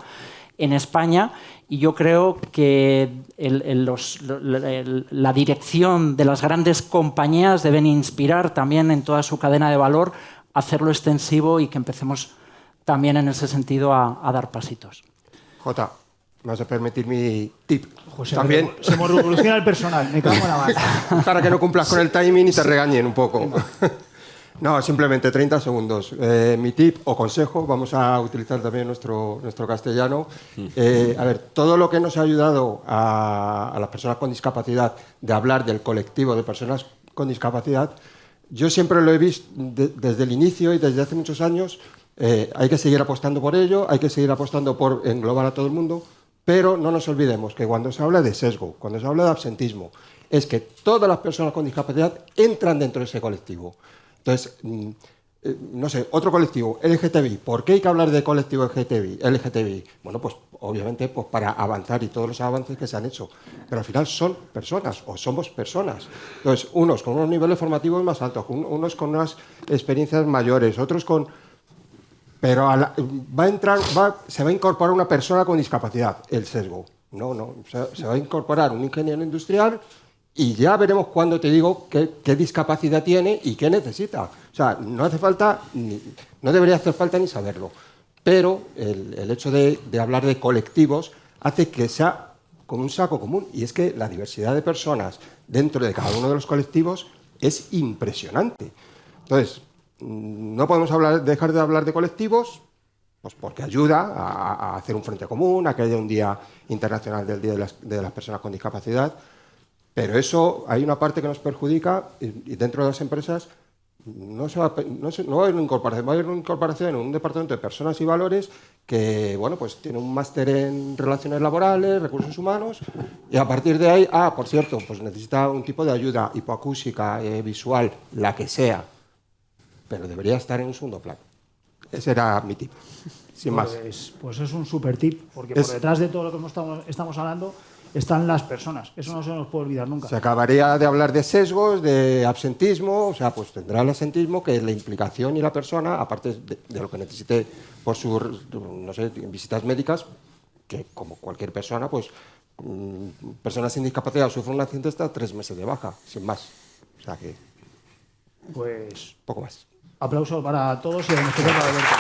F: en España y yo creo que la dirección de las grandes compañías deben inspirar también en toda su cadena de valor, hacerlo extensivo y que empecemos también en ese sentido a dar pasitos.
B: Jota, me vas a permitir mi tip.
C: José,
B: también
C: se me revoluciona el personal, me cago en la mano.
B: Para que no cumplas con el timing y te regañen un poco. No, simplemente 30 segundos. Mi tip o consejo, vamos a utilizar también nuestro castellano. A ver, todo lo que nos ha ayudado a las personas con discapacidad de hablar del colectivo de personas con discapacidad, yo siempre lo he visto desde el inicio y desde hace muchos años. Hay que seguir apostando por ello, hay que seguir apostando por englobar a todo el mundo, pero no nos olvidemos que cuando se habla de sesgo, cuando se habla de absentismo, es que todas las personas con discapacidad entran dentro de ese colectivo. Entonces, no sé, otro colectivo, LGTBI. ¿Por qué hay que hablar de colectivo LGTBI? Bueno, pues obviamente, pues para avanzar y todos los avances que se han hecho. Pero al final son personas o somos personas. Entonces, unos con unos niveles formativos más altos, unos con unas experiencias mayores, otros con... Pero se va a incorporar una persona con discapacidad, el sesgo. No, se va a incorporar un ingeniero industrial y ya veremos cuándo te digo qué discapacidad tiene y qué necesita. O sea, no hace falta, no debería hacer falta ni saberlo. Pero el hecho de hablar de colectivos hace que sea como un saco común. Y es que la diversidad de personas dentro de cada uno de los colectivos es impresionante. Entonces, no podemos dejar de hablar de colectivos, pues porque ayuda a hacer un frente común, a que haya un Día Internacional del Día de las Personas con Discapacidad. Pero eso, hay una parte que nos perjudica y dentro de las empresas no va a haber una incorporación, va a haber una incorporación en un departamento de personas y valores que, bueno, pues tiene un máster en relaciones laborales, recursos humanos, y a partir de ahí, por cierto, pues necesita un tipo de ayuda hipoacústica, visual, la que sea, pero debería estar en un segundo plano. Ese era mi tip, sin más.
C: Pues es un súper tip, porque por detrás de todo lo que estamos hablando están las personas. Eso no se nos puede olvidar nunca.
B: Se acabaría de hablar de sesgos, de absentismo, o sea, pues tendrá el absentismo que es la implicación y la persona, aparte de lo que necesite por sus, no sé, visitas médicas, que como cualquier persona, pues personas sin discapacidad sufren un accidente hasta 3 meses de baja, sin más. O sea que...
C: Pues...
B: poco más.
C: Aplauso para todos y en especial para Alberto.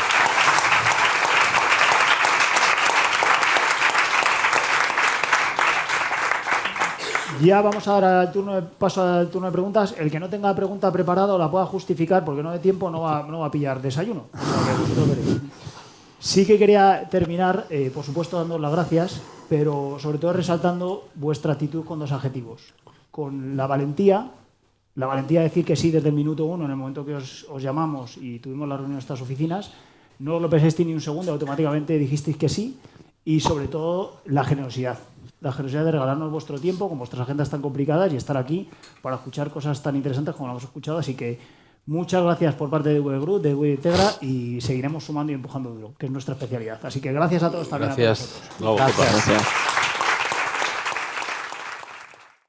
C: Ya vamos a dar paso al turno de preguntas. El que no tenga pregunta preparada o la pueda justificar porque no de tiempo no va a pillar desayuno. O sea, que vosotros veréis. Sí que quería terminar, por supuesto, dando las gracias, pero sobre todo resaltando vuestra actitud con 2 adjetivos. Con la valentía de decir que sí desde el minuto 1, en el momento que os llamamos y tuvimos la reunión en estas oficinas, no os lo pensasteis ni un segundo, automáticamente dijisteis que sí, y sobre todo la generosidad de regalarnos vuestro tiempo con vuestras agendas tan complicadas y estar aquí para escuchar cosas tan interesantes como lo hemos escuchado. Así que muchas gracias por parte de DV Group, de DV Integra, y seguiremos sumando y empujando duro, que es nuestra especialidad. Así que gracias a todos también.
G: Gracias.
C: A todos.
D: Gracias.